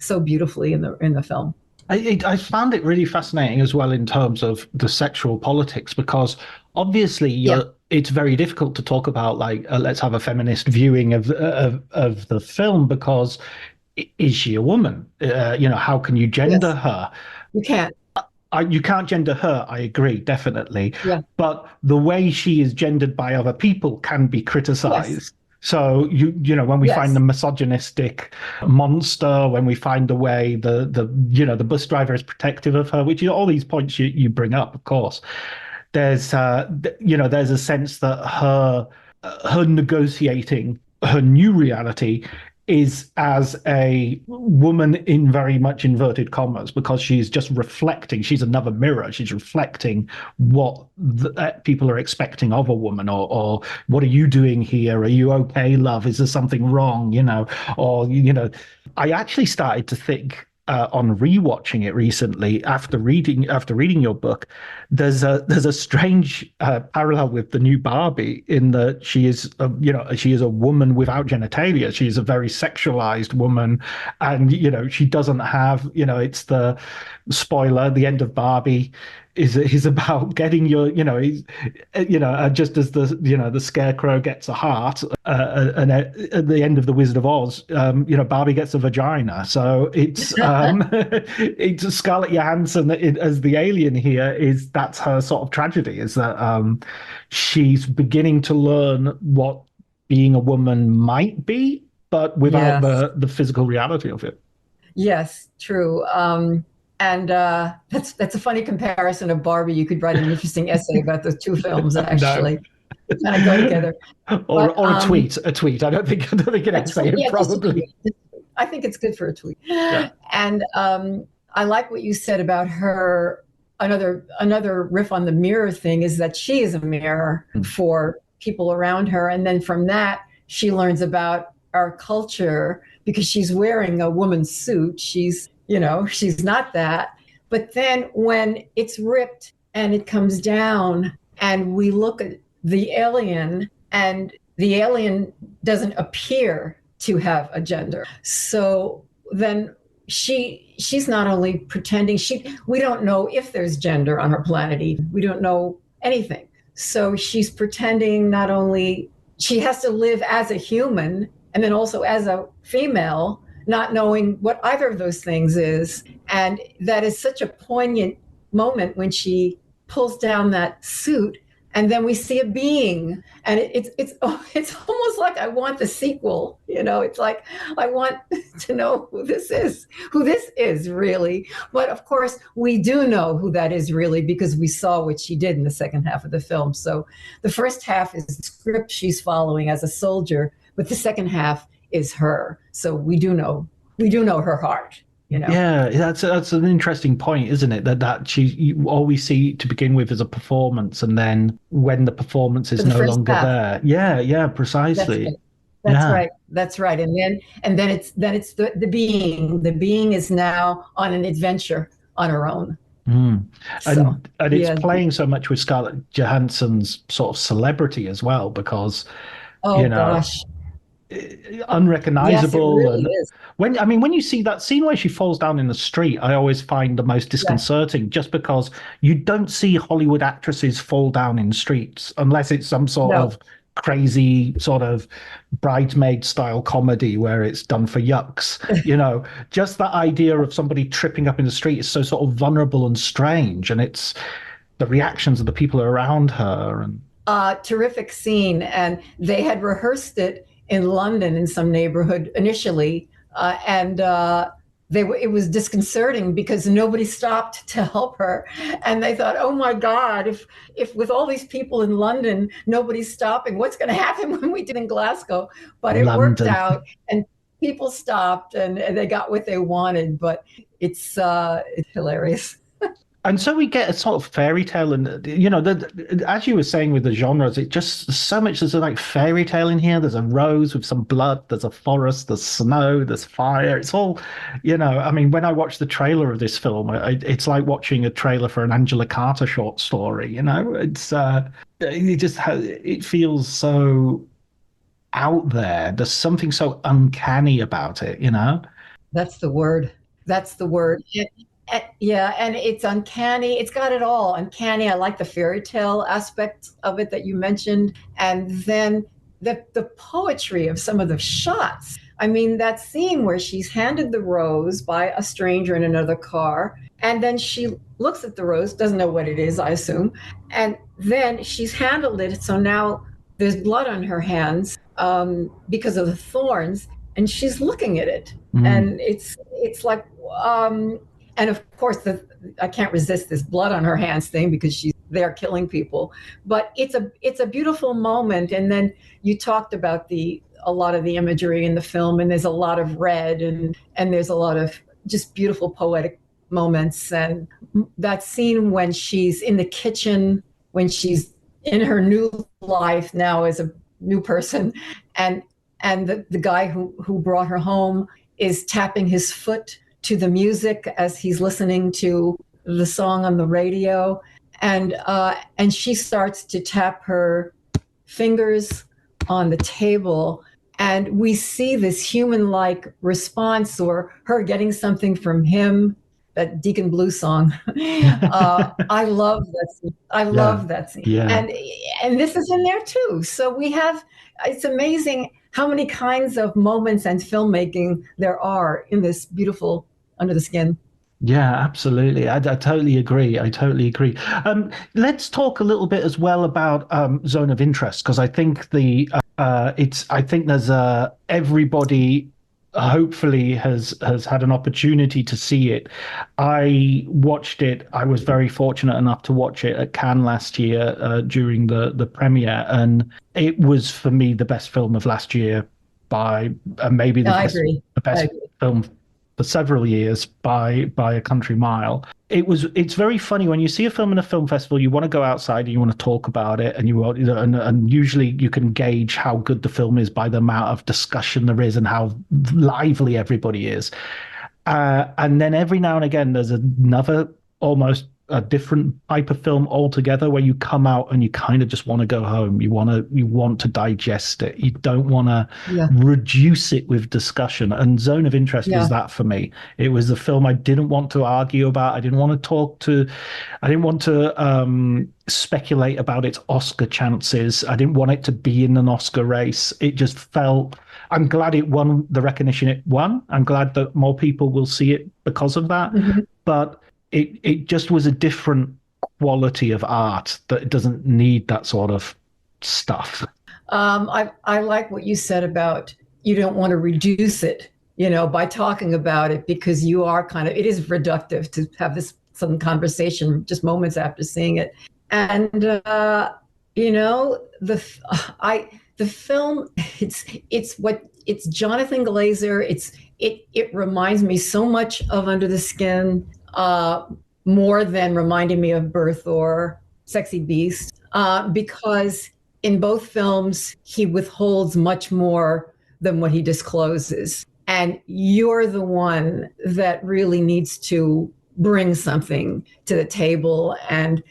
in the film. I found it really fascinating as well in terms of the sexual politics, because obviously it's very difficult to talk about let's have a feminist viewing of the film, because is she a woman? How can you gender her? You can't. You can't gender her, I agree, definitely. Yeah. But the way she is gendered by other people can be criticized. Yes. So when we find the misogynistic monster, when we find the way the bus driver is protective of her, which all these points you bring up, of course, there's there's a sense that her negotiating her new reality is as a woman in very much inverted commas, because she's just reflecting. She's another mirror. She's reflecting what people are expecting of a woman, or what are you doing here? Are you okay, love? Is there something wrong? I actually started to think on rewatching it recently after reading your book, there's a strange parallel with the new Barbie, in that she is a woman without genitalia. She is a very sexualized woman, and she doesn't have, it's the spoiler, the end of Barbie is about getting your, just as the scarecrow gets a heart, and at the end of the Wizard of Oz, Barbie gets a vagina. So it's it's Scarlett Johansson as the alien here. That's her sort of tragedy, is that she's beginning to learn what being a woman might be, but without the physical reality of it. Yes, true. And that's a funny comparison of Barbie. You could write an interesting essay about those two films, actually. Kind of go together. Or a tweet. I don't think an essay, probably. I think it's good for a tweet. Yeah. And I like what you said about her. Another riff on the mirror thing is that she is a mirror for people around her. And then from that, she learns about our culture, because she's wearing a woman's suit. She's not that. But then when it's ripped and it comes down and we look at the alien, and the alien doesn't appear to have a gender. So then she's not only pretending, we don't know if there's gender on her planet even. We don't know anything. So she's pretending, not only she has to live as a human and then also as a female, not knowing what either of those things is. And that is such a poignant moment when she pulls down that suit, and then we see a being, and it's almost like I want the sequel. It's like I want to know who this is really. But of course, we do know who that is really, because we saw what she did in the second half of the film. So the first half is the script she's following as a soldier, but the second half is her. So we do know her heart. Yeah, that's an interesting point, isn't it? All we see to begin with is a performance, and then when the performance is no longer there, yeah, precisely. That's right. And then it's the being. The being is now on an adventure on her own. And it's playing so much with Scarlett Johansson's sort of celebrity as well, because gosh, unrecognizable. Yes, it really is. When you see that scene where she falls down in the street, I always find the most disconcerting, just because you don't see Hollywood actresses fall down in streets unless it's some sort of crazy sort of bridesmaid style comedy where it's done for yucks. Just that idea of somebody tripping up in the street is so sort of vulnerable and strange, and it's the reactions of the people around her. And terrific scene, and they had rehearsed it in London in some neighborhood initially, and it was disconcerting because nobody stopped to help her, and they thought, oh my God, if with all these people in London nobody's stopping, what's going to happen when we did in Glasgow? But it worked out, and people stopped, and they got what they wanted. But it's hilarious. And so we get a sort of fairy tale, and as you were saying with the genres, it just so much. There's like fairy tale in here. There's a rose with some blood. There's a forest. There's snow. There's fire. It's all, I mean, when I watch the trailer of this film, it's like watching a trailer for an Angela Carter short story. It feels so out there. There's something so uncanny about it. That's the word. That's the word. Yeah, and it's uncanny. It's got it all. Uncanny. I like the fairy tale aspect of it that you mentioned. And then the poetry of some of the shots. I mean, that scene where she's handed the rose by a stranger in another car, and then she looks at the rose, doesn't know what it is, I assume, and then she's handled it. So now there's blood on her hands because of the thorns, and she's looking at it. And it's like, and of course, I can't resist this blood on her hands thing because she's there killing people. But it's a beautiful moment. And then you talked about a lot of the imagery in the film, and there's a lot of red, and there's a lot of just beautiful poetic moments. And that scene when she's in the kitchen, when she's in her new life now as a new person, and the guy who brought her home is tapping his foot to the music as he's listening to the song on the radio, and she starts to tap her fingers on the table, and we see this human-like response, or her getting something from him. That Deacon Blue song. I love that scene. I love that scene. Yeah. And this is in there too. So it's amazing how many kinds of moments and filmmaking there are in this beautiful Under the Skin. Yeah, absolutely. I totally agree. Let's talk a little bit as well about Zone of Interest, because I think there's everybody hopefully has had an opportunity to see it. I watched it. I was very fortunate enough to watch it at Cannes last year during the premiere, and it was for me the best film of last year by maybe the best film for several years by a country mile. It's very funny when you see a film in a film festival. You want to go outside and you want to talk about it, and usually you can gauge how good the film is by the amount of discussion there is and how lively everybody is. And then every now and again, there's another almost a different type of film altogether where you come out and you kind of just want to go home. You want to digest it. You don't want to reduce it with discussion. And Zone of Interest was that for me. It was the film I didn't want to argue about. I didn't want to speculate about its Oscar chances. I didn't want it to be in an Oscar race. It just felt, I'm glad it won the recognition it won. I'm glad that more people will see it because of that. Mm-hmm. But it just was a different quality of art that it doesn't need that sort of stuff. I like what you said about you don't want to reduce it, by talking about it, because you are it is reductive to have this some conversation just moments after seeing it. And, the film, it's Jonathan Glazer. It reminds me so much of Under the Skin, more than reminding me of Birth or Sexy Beast, because in both films, he withholds much more than what he discloses. And you're the one that really needs to bring something to the table and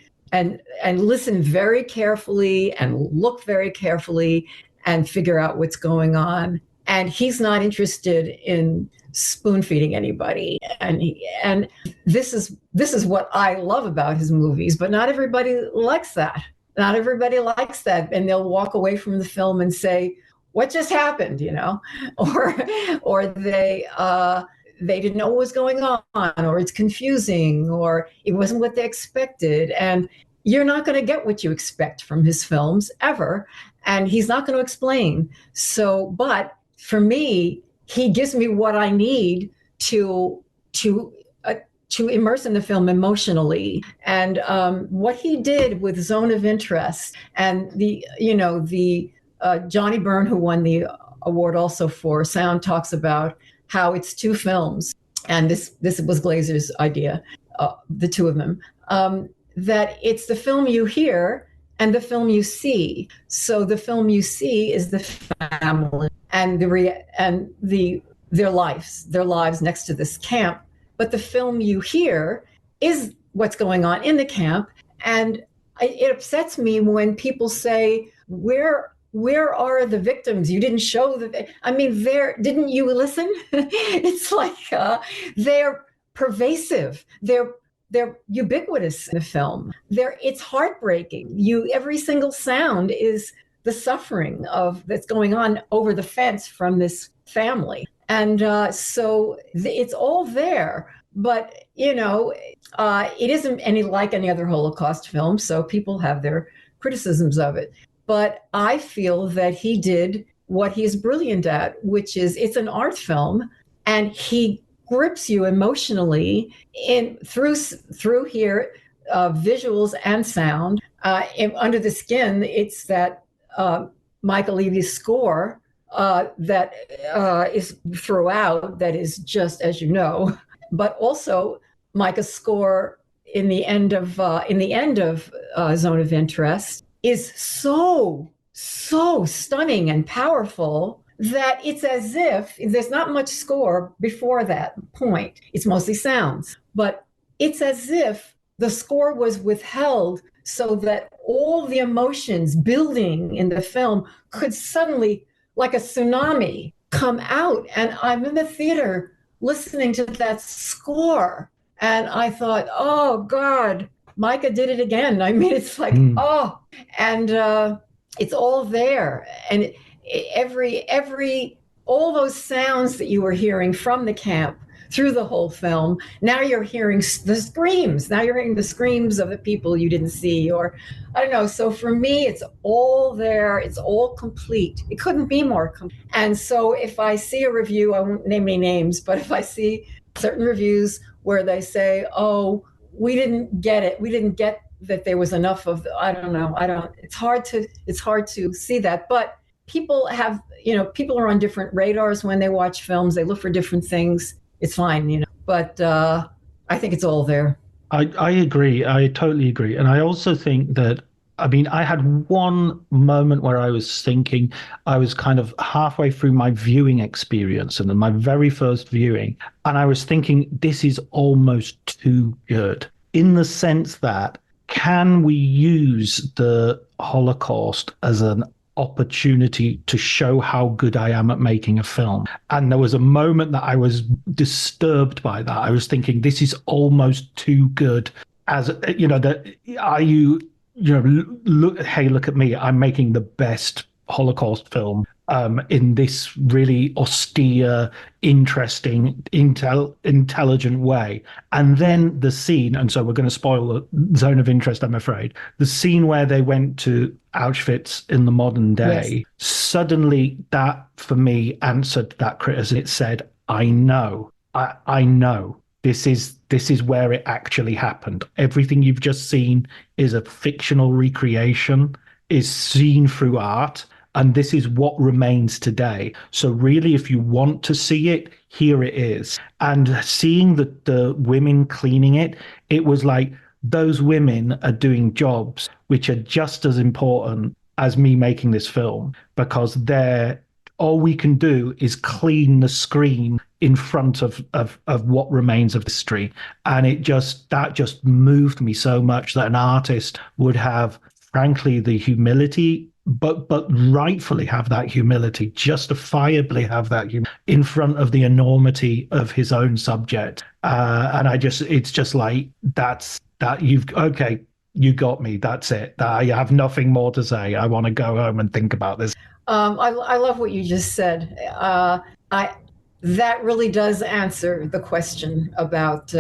listen very carefully and look very carefully and figure out what's going on. And he's not interested in spoon feeding anybody. And this is what I love about his movies, but not everybody likes that. Not everybody likes that. And they'll walk away from the film and say, what just happened, or they didn't know what was going on, or it's confusing, or it wasn't what they expected. And you're not going to get what you expect from his films ever. And he's not going to explain. So, but for me, he gives me what I need to immerse in the film emotionally. And what he did with Zone of Interest and the Johnny Byrne, who won the award also for sound, talks about how it's two films. And this was Glazer's idea, the two of them. that it's the film you hear and the film you see. So the film you see is the family and their lives next to this camp. But the film you hear is what's going on in the camp. And it upsets me when people say, where are the victims? You didn't show didn't you listen? It's like they're pervasive. They're ubiquitous in the film. It's heartbreaking. Every single sound is the suffering that's going on over the fence from this family. And so it's all there. But, it isn't like any other Holocaust film, so people have their criticisms of it. But I feel that he did what he's brilliant at, which is it's an art film, and he grips you emotionally through here, visuals and sound. Under the Skin, it's that Michael Levy's score that is throughout, that is just, as you know, but also Micah's score in the end of Zone of Interest is so stunning and powerful that it's as if there's not much score before that point. It's mostly sounds, but it's as if the score was withheld so that all the emotions building in the film could suddenly, like a tsunami, come out. And I'm in the theater listening to that score, and I thought, oh God, Micah did it again. I mean, it's like, oh, and it's all there. And all those sounds that you were hearing from the camp through the whole film, now you're hearing the screams. Now you're hearing the screams of the people you didn't see, or I don't know. So for me, it's all there. It's all complete. It couldn't be more complete. And so if I see a review, I won't name any names, but if I see certain reviews where they say, oh, we didn't get it. We didn't get that there was enough of, it's hard to see that. But people are on different radars when they watch films. They look for different things. It's fine, but I think it's all there. I agree. I totally agree. And I also think that, I had one moment where I was thinking, I was kind of halfway through my viewing experience and my very first viewing, and I was thinking, this is almost too good, in the sense that, can we use the Holocaust as an opportunity to show how good I am at making a film? And there was a moment that I was disturbed by that. I was thinking, this is almost too good. As look at me, I'm making the best Holocaust film in this really austere, interesting, intelligent way. And then the scene, and so we're going to spoil the Zone of Interest, I'm afraid, the scene where they went to Auschwitz in the modern day, yes. Suddenly that, for me, answered that criticism. It said, I know. This is where it actually happened. Everything you've just seen is a fictional recreation, is seen through art, and this is what remains today. So really, if you want to see it, here it is. And seeing the women cleaning it, it was like, those women are doing jobs which are just as important as me making this film, because all we can do is clean the screen in front of what remains of history. And that just moved me so much, that an artist would have, frankly, the humility, but rightfully have that humility, justifiably have that in front of the enormity of his own subject. And it's just like, you got me. That's it. I have nothing more to say. I want to go home and think about this. I love what you just said. That really does answer the question about,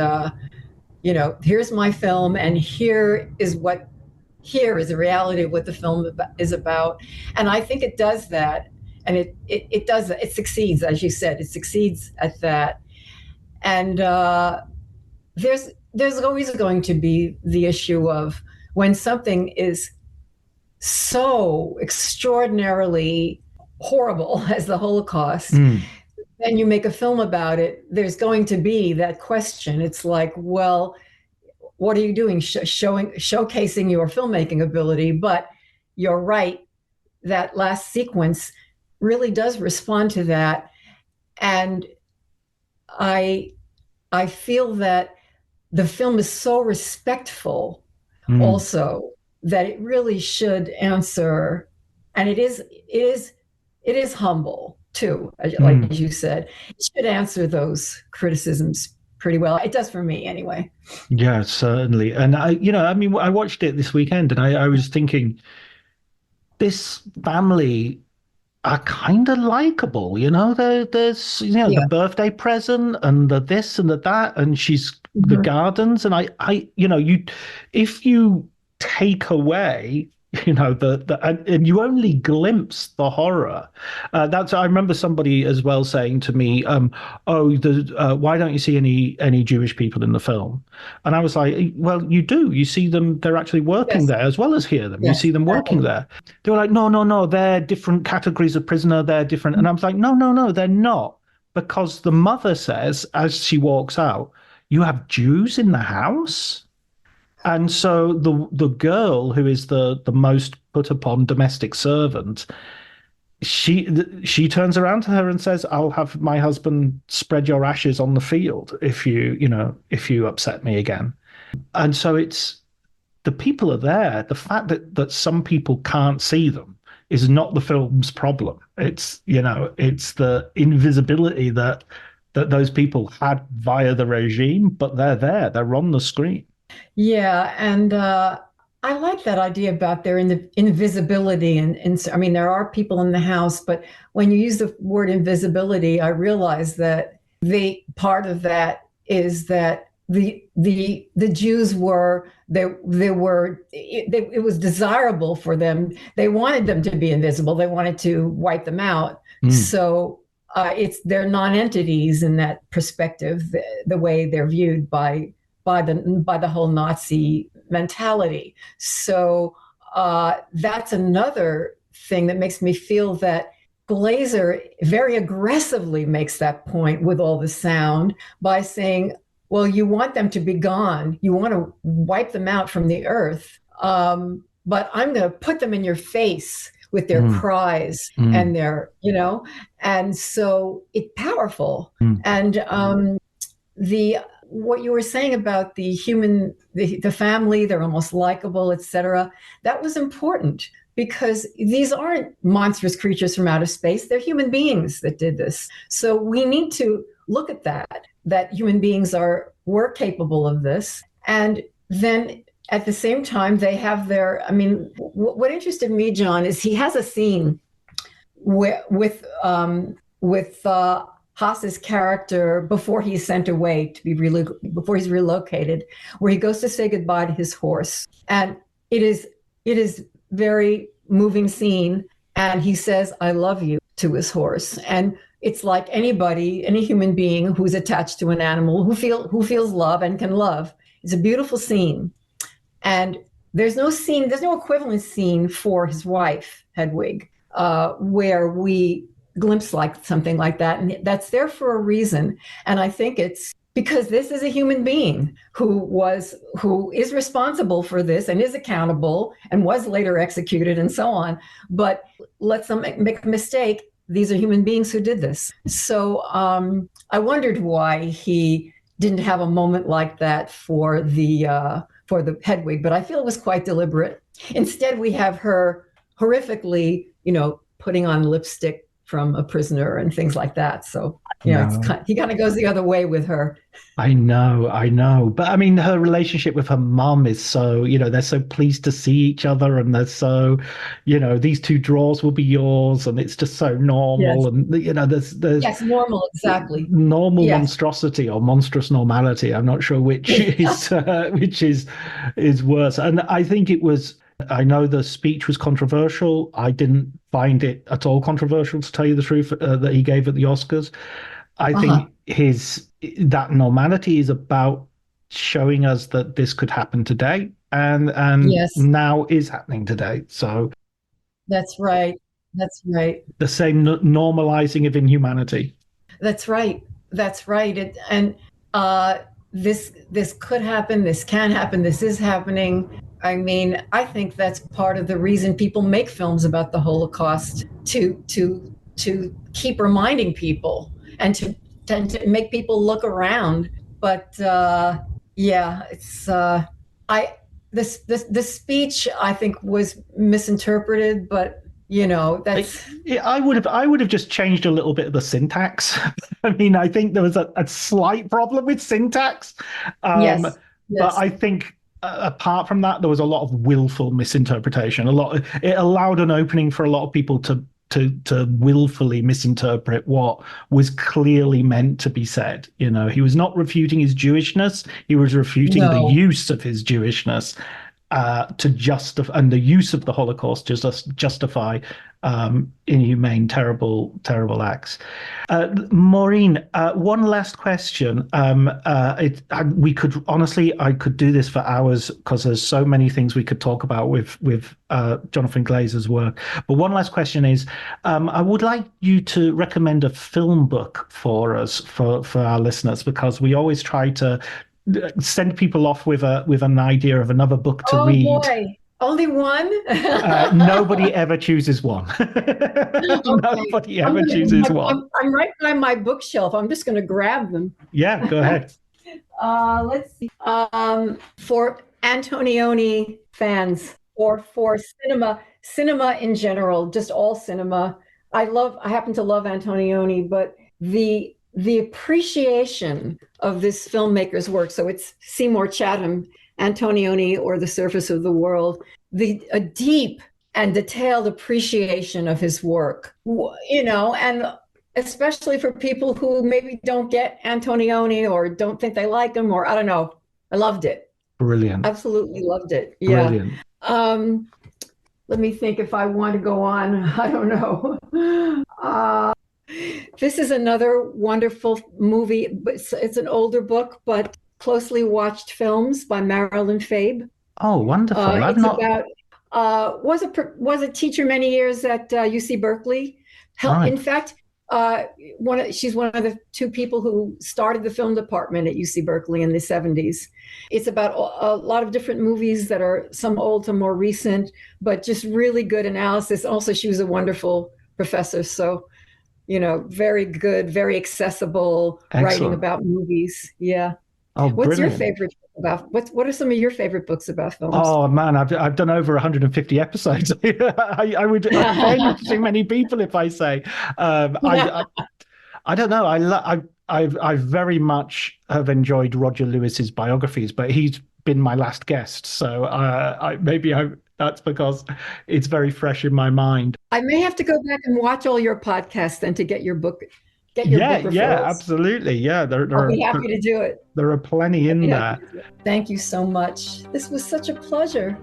here's my film, and here is the reality of what the film is about. And I think it does that. And it does, it succeeds, as you said, it succeeds at that. And there's always going to be the issue of, when something is so extraordinarily horrible as the Holocaust, then you make a film about it, there's going to be that question. It's like, well, what are you doing? Showcasing your filmmaking ability. But you're right, that last sequence really does respond to that. And I feel that the film is so respectful also that it really should answer, and it is humble too, like you said. It should answer those criticisms pretty well. It does for me anyway. Yeah, certainly. And I watched it this weekend and I was thinking, this family are kind of likable, there's the birthday present and the this and the that, and she's the gardens, and if you take away and you only glimpse the horror. I remember somebody as well saying to me, why don't you see any Jewish people in the film? And I was like, well, you do. You see them, they're actually working there as well as hear them. You see them working there. They were like, no, they're different categories of prisoner, they're different. And I was like, no, they're not. Because the mother says, as she walks out, you have Jews in the house? And so the girl who is the most put upon domestic servant, she turns around to her and says, "I'll have my husband spread your ashes on the field if you upset me again." And so it's the people are there. The fact that some people can't see them is not the film's problem. It's the invisibility that those people had via the regime, but they're there. They're on the screen. Yeah, and I like that idea about their invisibility. And I mean, there are people in the house, but when you use the word invisibility, I realize that the part of that is that the Jews were it was desirable for them. They wanted them to be invisible. They wanted to wipe them out. So they're non-entities in that perspective, the way they're viewed by the whole Nazi mentality. So that's another thing that makes me feel that Glazer very aggressively makes that point with all the sound by saying, well, you want them to be gone. You want to wipe them out from the earth. But I'm going to put them in your face with their cries and their, and so it's powerful. And what you were saying about the family, they're almost likable, etc. That was important because these aren't monstrous creatures from outer space. They're human beings that did this. So we need to look at that human beings were capable of this. And then at the same time, they have what interested me, John, is he has a scene with Haas's character before he's sent away before he's relocated, where he goes to say goodbye to his horse. And it is very moving scene. And he says, "I love you," to his horse. And it's like any human being who's attached to an animal who feels love and can love. It's a beautiful scene. And there's no equivalent scene for his wife, Hedwig, where we glimpse something like that. And that's there for a reason. And I think it's because this is a human being who is responsible for this and is accountable and was later executed and so on. But let's not make a mistake. These are human beings who did this. So I wondered why he didn't have a moment like that for the Hedwig, but I feel it was quite deliberate. Instead, we have her horrifically, putting on lipstick from a prisoner and things like that. So, he kind of goes the other way with her. I know. But I mean, her relationship with her mum is so, they're so pleased to see each other and they're so, these two drawers will be yours and it's just so normal. Yes. And, there's yes, normal, exactly. Normal monstrosity or monstrous normality. I'm not sure which is worse. And I think I know the speech was controversial. I didn't find it at all controversial, to tell you the truth, that he gave at the Oscars. I think that normality is about showing us that this could happen today and now is happening today. So that's right. The same normalizing of inhumanity. That's right. And this could happen, this can happen, this is happening. I mean, I think that's part of the reason people make films about the Holocaust, to keep reminding people and to make people look around. But yeah, it's this speech, I think, was misinterpreted, but that's. I would have just changed a little bit of the syntax. I mean, I think there was a slight problem with syntax. Yes. But I think apart from that, there was a lot of willful misinterpretation. It allowed an opening for a lot of people to willfully misinterpret what was clearly meant to be said. He was not refuting his Jewishness; he was refuting the use of his Jewishness to justify, and the use of the Holocaust to justify inhumane, terrible acts. Maureen, one last question. We could honestly, I could do this for hours because there's so many things we could talk about with Jonathan Glazer's work. But one last question is, I would like you to recommend a film book for us, for our listeners, because we always try to send people off with an idea of another book to read. Oh boy. Only one? Nobody ever chooses one. Nobody ever chooses one. I'm right by my bookshelf. I'm just going to grab them. Yeah, go ahead. Let's see. For Antonioni fans, or for cinema in general, just all cinema. I happen to love Antonioni, but the appreciation of this filmmaker's work. So it's Seymour Chatham, Antonioni, or The Surface of the World, a deep and detailed appreciation of his work, and especially for people who maybe don't get Antonioni or don't think they like him, or I don't know. I loved it. Brilliant. Absolutely loved it. Yeah. Brilliant. Let me think if I want to go on. I don't know. This is another wonderful movie. It's an older book, but Closely Watched Films by Marilyn Fabe. Oh, wonderful! Was a teacher many years at UC Berkeley. Right. In fact, she's one of the two people who started the film department at UC Berkeley in the 70s. It's about a lot of different movies that are some old, some more recent, but just really good analysis. Also, she was a wonderful professor, so very good, very accessible. Excellent. Writing about movies. Yeah. Oh, what's brilliant. your favorite book about? What are some of your favorite books about films? Oh man, I've done over 150 episodes. I would offend too many people if I say. I don't know. I very much have enjoyed Roger Lewis's biographies, but he's been my last guest, so that's because it's very fresh in my mind. I may have to go back and watch all your podcasts then to get your book. Book referrals. Yeah, absolutely. Yeah, I'll be happy to do it. There are plenty in there. Thank you so much. This was such a pleasure.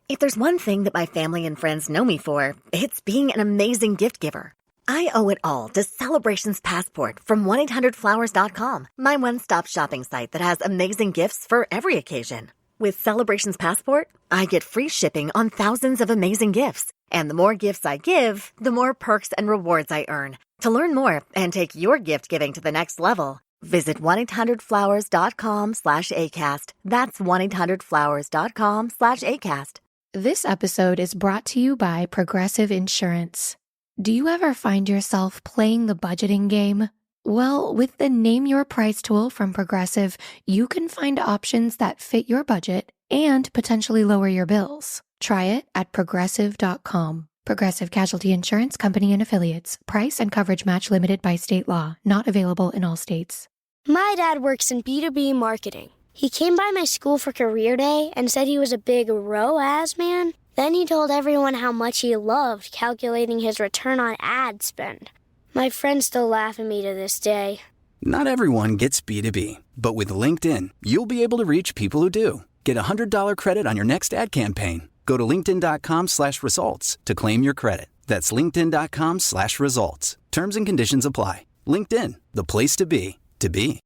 If there's one thing that my family and friends know me for, it's being an amazing gift giver. I owe it all to Celebrations Passport from 1-800-Flowers.com, my one-stop shopping site that has amazing gifts for every occasion. With Celebrations Passport, I get free shipping on thousands of amazing gifts. And the more gifts I give, the more perks and rewards I earn. To learn more and take your gift giving to the next level, visit 1-800-Flowers.com/ACAST. That's 1-800-Flowers.com/ACAST. This episode is brought to you by Progressive Insurance. Do you ever find yourself playing the budgeting game? Well, with the Name Your Price tool from Progressive, you can find options that fit your budget and potentially lower your bills. Try it at Progressive.com. Progressive Casualty Insurance Company and Affiliates. Price and coverage match limited by state law. Not available in all states. My dad works in B2B marketing. He came by my school for career day and said he was a big ROAS man. Then he told everyone how much he loved calculating his return on ad spend. My friends still laugh at me to this day. Not everyone gets B2B, but with LinkedIn, you'll be able to reach people who do. Get a $100 credit on your next ad campaign. Go to linkedin.com/results to claim your credit. That's linkedin.com/results. Terms and conditions apply. LinkedIn, the place to be, to be.